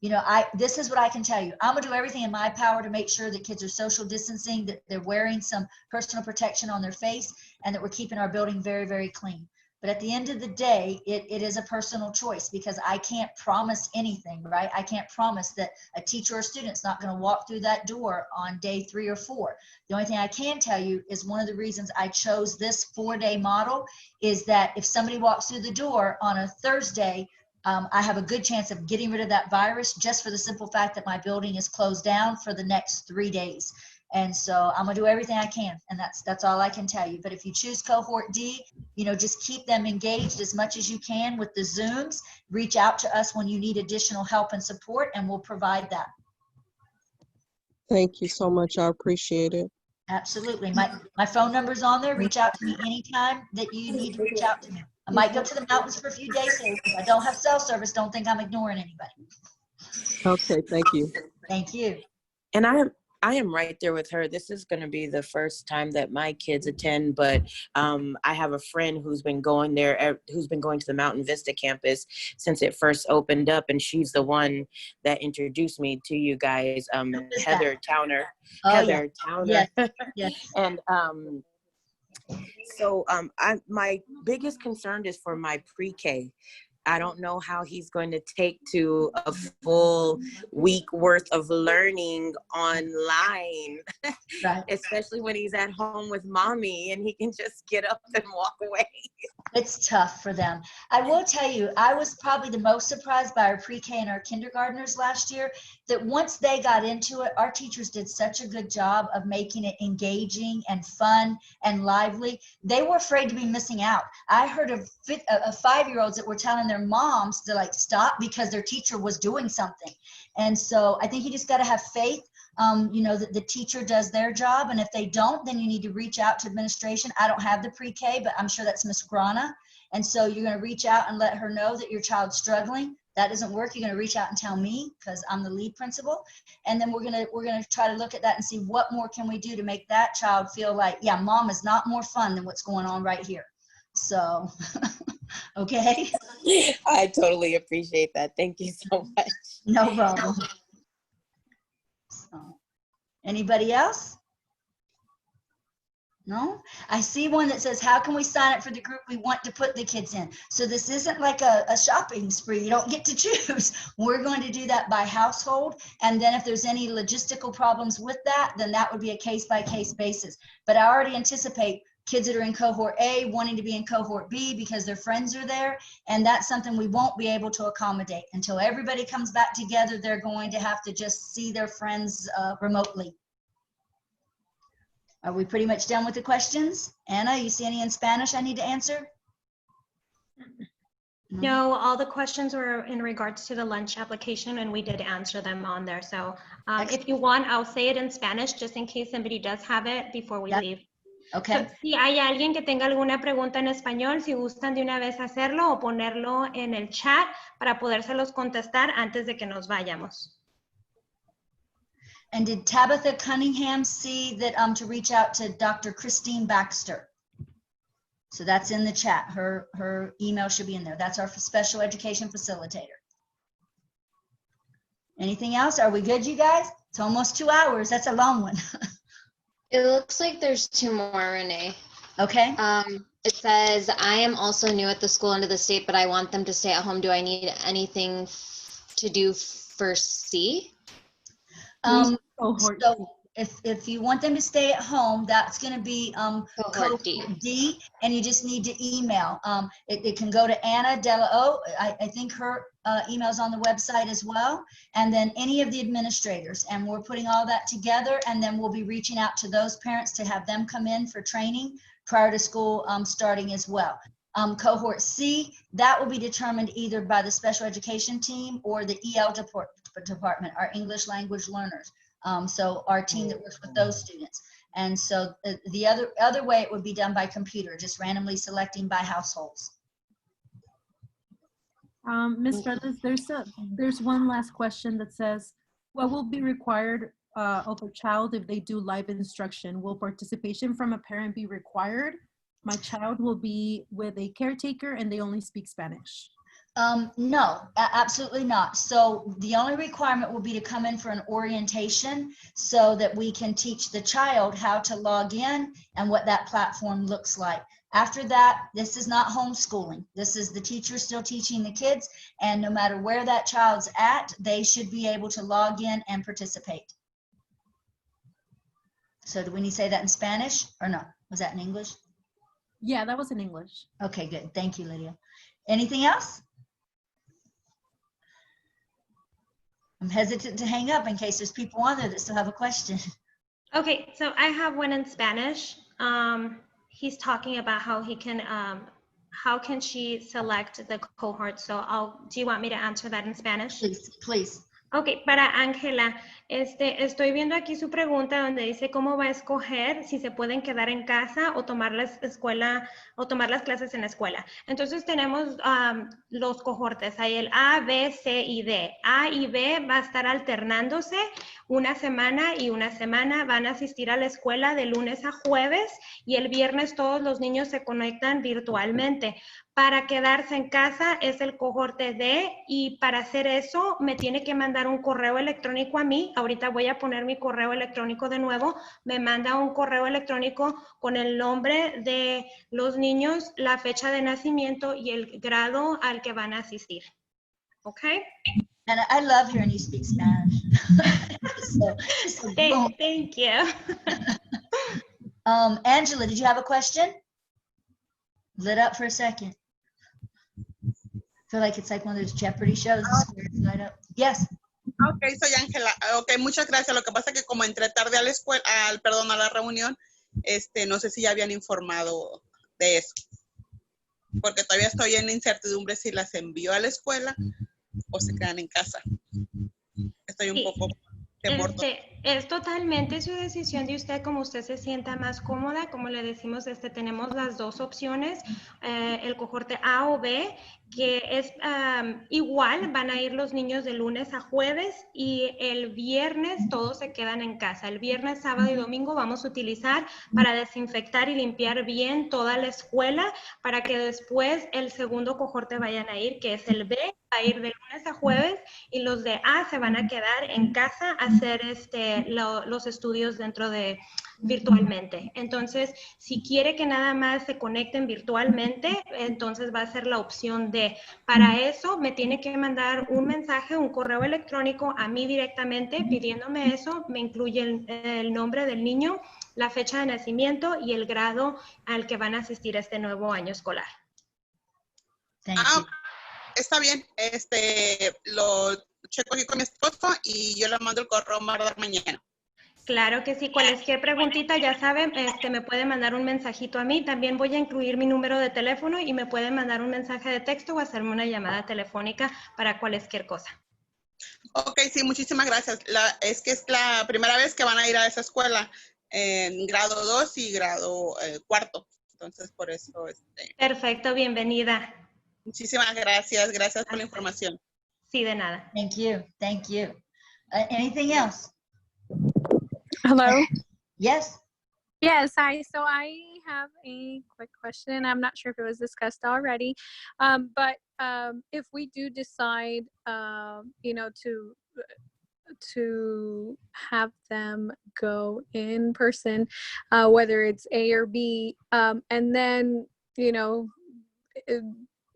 you know, this is what I can tell you. I'm gonna do everything in my power to make sure that kids are social distancing, that they're wearing some personal protection on their face, and that we're keeping our building very, very clean. But at the end of the day, it is a personal choice, because I can't promise anything, right? I can't promise that a teacher or student's not gonna walk through that door on day 3 or 4. The only thing I can tell you is one of the reasons I chose this 4-day model is that if somebody walks through the door on a Thursday, I have a good chance of getting rid of that virus just for the simple fact that my building is closed down for the next 3 days. And so I'm gonna do everything I can, and that's all I can tell you. But if you choose Cohort D, you know, just keep them engaged as much as you can with the Zooms. Reach out to us when you need additional help and support, and we'll provide that. Thank you so much. I appreciate it. Absolutely. My phone number's on there. Reach out to me anytime that you need to reach out to me. I might go to the mountains for a few days, so if I don't have cell service, don't think I'm ignoring anybody. Okay, thank you. Thank you. And I am right there with her. This is going to be the first time that my kids attend, but I have a friend who's been going there, who's been going to the Mountain Vista campus since it first opened up, and she's the one that introduced me to you guys, Heather Towner. Oh, Heather yeah. Towner. Yes. Yes. And so my biggest concern is for my pre-K. I don't know how he's going to take to a full week worth of learning online, right. Especially when he's at home with mommy and he can just get up and walk away. It's tough for them. I will tell you, I was probably the most surprised by our pre-K and our kindergartners last year, that once they got into it, our teachers did such a good job of making it engaging and fun and lively. They were afraid to be missing out. I heard of 5-year-olds that were telling their moms to like stop because their teacher was doing something. And so I think you just got to have faith. You know, that the teacher does their job, and if they don't, then you need to reach out to administration. I don't have the pre-K, but I'm sure that's Miss Grana, and so you're going to reach out and let her know that your child's struggling. That doesn't work, you're going to reach out and tell me, because I'm the lead principal, and then we're going to try to look at that and see what more can we do to make that child feel like, yeah, mom is not more fun than what's going on right here. So okay. I totally appreciate that. Thank you so much. No problem. Anybody else? No? I see one that says, how can we sign up for the group we want to put the kids in? So this isn't like a shopping spree. You don't get to choose. We're going to do that by household. And then if there's any logistical problems with that, then that would be a case-by-case basis. But I already anticipate kids that are in Cohort A wanting to be in Cohort B because their friends are there. And that's something we won't be able to accommodate. Until everybody comes back together, they're going to have to just see their friends remotely. Are we pretty much done with the questions? Anna, you see any in Spanish I need to answer? No, all the questions were in regards to the lunch application, and we did answer them on there. So if you want, I'll say it in Spanish just in case somebody does have it before we leave. Okay. So, si hay alguien que tenga alguna pregunta en español, si gustan de una vez hacerlo o ponerlo en el chat para podérselos contestar antes de que nos vayamos. And did Tabitha Cunningham see that to reach out to Dr. Christine Baxter? So that's in the chat. Her email should be in there. That's our special education facilitator. Anything else? Are we good, you guys? It's almost 2 hours. That's a long one. It looks like there's 2 more, Renee. Okay. It says, I am also new at the school and to the state, but I want them to stay at home. Do I need anything to do for C? So if you want them to stay at home, that's going to be Cohort D, and you just need to email. It can go to Anna Della O. I think her email's on the website as well, and then any of the administrators. And we're putting all that together, and then we'll be reaching out to those parents to have them come in for training prior to school starting as well. Cohort C, that will be determined either by the special education team or the EL department, our English language learners. So our team that works with those students. And so the other way it would be done by computer, just randomly selecting by households. Ms. Fernandez, there's one last question that says, what will be required of a child if they do live instruction? Will participation from a parent be required? My child will be with a caretaker and they only speak Spanish. No, absolutely not. So the only requirement will be to come in for an orientation so that we can teach the child how to log in and what that platform looks like. After that, this is not homeschooling. This is the teacher still teaching the kids, and no matter where that child's at, they should be able to log in and participate. So do we need to say that in Spanish or no? Was that in English? Yeah, that was in English. Okay, good. Thank you, Lydia. Anything else? I'm hesitant to hang up in case there's people on there that still have a question. Okay, so I have one in Spanish. He's talking about how can she select the cohort? So do you want me to answer that in Spanish? Please, please. Ok, para Ángela, estoy viendo aquí su pregunta donde dice cómo va a escoger si se pueden quedar en casa o tomar las clases en la escuela. Entonces tenemos los cohortes, hay el A, B, C y D. A y B va a estar alternándose una semana y una semana, van a asistir a la escuela de lunes a jueves y el viernes todos los niños se conectan virtualmente. Para quedarse en casa es el cohorte D y para hacer eso me tiene que mandar un correo electrónico a mí. Ahorita voy a poner mi correo electrónico de nuevo. Me manda un correo electrónico con el nombre de los niños, la fecha de nacimiento y el grado al que van a asistir. ¿Ok? And I love hearing you speak Spanish. Thank you. Angela, did you have a question? Lit up for a second. I feel like it's like one of those Jeopardy shows. Yes. Ok, soy Ángela. Ok, muchas gracias. Lo que pasa es que como entré tarde a la escuela, a la reunión, no sé si ya habían informado de eso. Porque todavía estoy en incertidumbre si las envío a la escuela o se quedan en casa. Estoy un poco temor. Es totalmente su decisión de usted, como usted se sienta más cómoda. Como le decimos, tenemos las dos opciones, el cohorte A o B, que es igual, van a ir los niños de lunes a jueves y el viernes todos se quedan en casa. El viernes, sábado y domingo vamos a utilizar para desinfectar y limpiar bien toda la escuela para que después el segundo cohorte vayan a ir, que es el B, va a ir de lunes a jueves y los de A se van a quedar en casa a hacer los estudios virtualmente. Entonces, si quiere que nada más se conecten virtualmente, entonces va a ser la opción D. Para eso me tiene que mandar un mensaje, un correo electrónico a mí directamente pidiéndome eso. Me incluye el nombre del niño, la fecha de nacimiento y el grado al que van a asistir este nuevo año escolar. Está bien. Lo checo aquí con mi esposo y yo le mando el correo mañana. Claro que sí, cualquier preguntita ya saben, me puede mandar un mensajito a mí. También voy a incluir mi número de teléfono y me puede mandar un mensaje de texto o hacerme una llamada telefónica para cualquier cosa. Ok, sí, muchísimas gracias. Es que es la primera vez que van a ir a esa escuela en grado 2 y grado 4. Entonces, por eso. Perfecto, bienvenida. Muchísimas gracias. Gracias por la información. Sí, de nada. Thank you. Thank you. Anything else? Hello? Yes. Yes, hi. So I have a quick question. I'm not sure if it was discussed already, but if we do decide, to have them go in person, whether it's A or B, and then,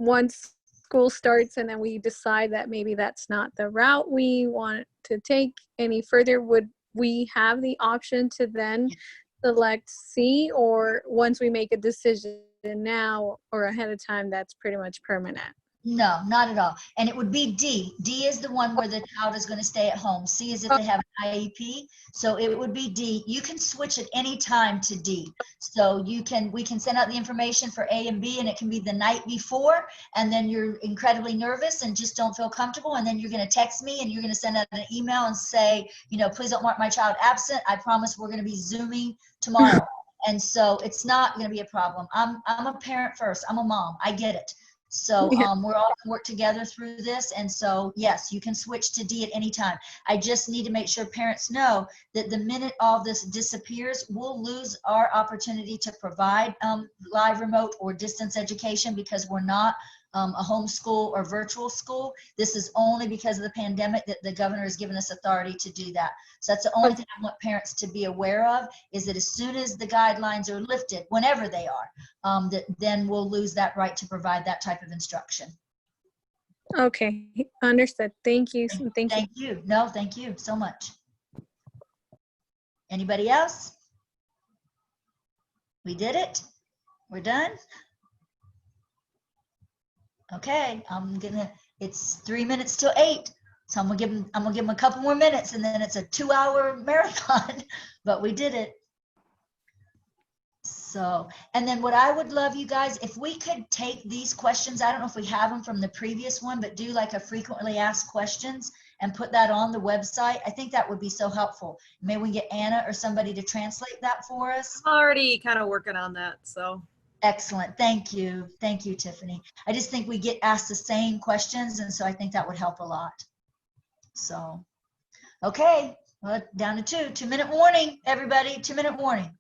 once school starts and then we decide that maybe that's not the route we want to take any further, would we have the option to then select C, or once we make a decision now or ahead of time, that's pretty much permanent? No, not at all. And it would be D. D is the one where the child is going to stay at home. C is if they have an IEP. So it would be D. You can switch at any time to D. So we can send out the information for A and B, and it can be the night before, and then you're incredibly nervous and just don't feel comfortable. And then you're going to text me and you're going to send out an email and say, please don't mark my child absent. I promise we're going to be Zooming tomorrow. And so it's not going to be a problem. I'm a parent first. I'm a mom. I get it. So we're all going to work together through this. And so, yes, you can switch to D at any time. I just need to make sure parents know that the minute all this disappears, we'll lose our opportunity to provide live, remote, or distance education because we're not a homeschool or virtual school. This is only because of the pandemic that the governor has given us authority to do that. So that's the only thing I want parents to be aware of, is that as soon as the guidelines are lifted, whenever they are, then we'll lose that right to provide that type of instruction. Okay, understood. Thank you. Thank you. No, thank you so much. Anybody else? We did it. We're done. Okay, it's 3 minutes till 8. So I'm gonna give them a couple more minutes, and then it's a 2-hour marathon, but we did it. So, and then what I would love, you guys, if we could take these questions, I don't know if we have them from the previous one, but do like a frequently asked questions and put that on the website. I think that would be so helpful. Maybe we can get Anna or somebody to translate that for us. I'm already kind of working on that, so. Excellent. Thank you. Thank you, Tiffany. I just think we get asked the same questions, and so I think that would help a lot. So, okay, well, down to 2 2-minute warning, everybody, 2-minute warning.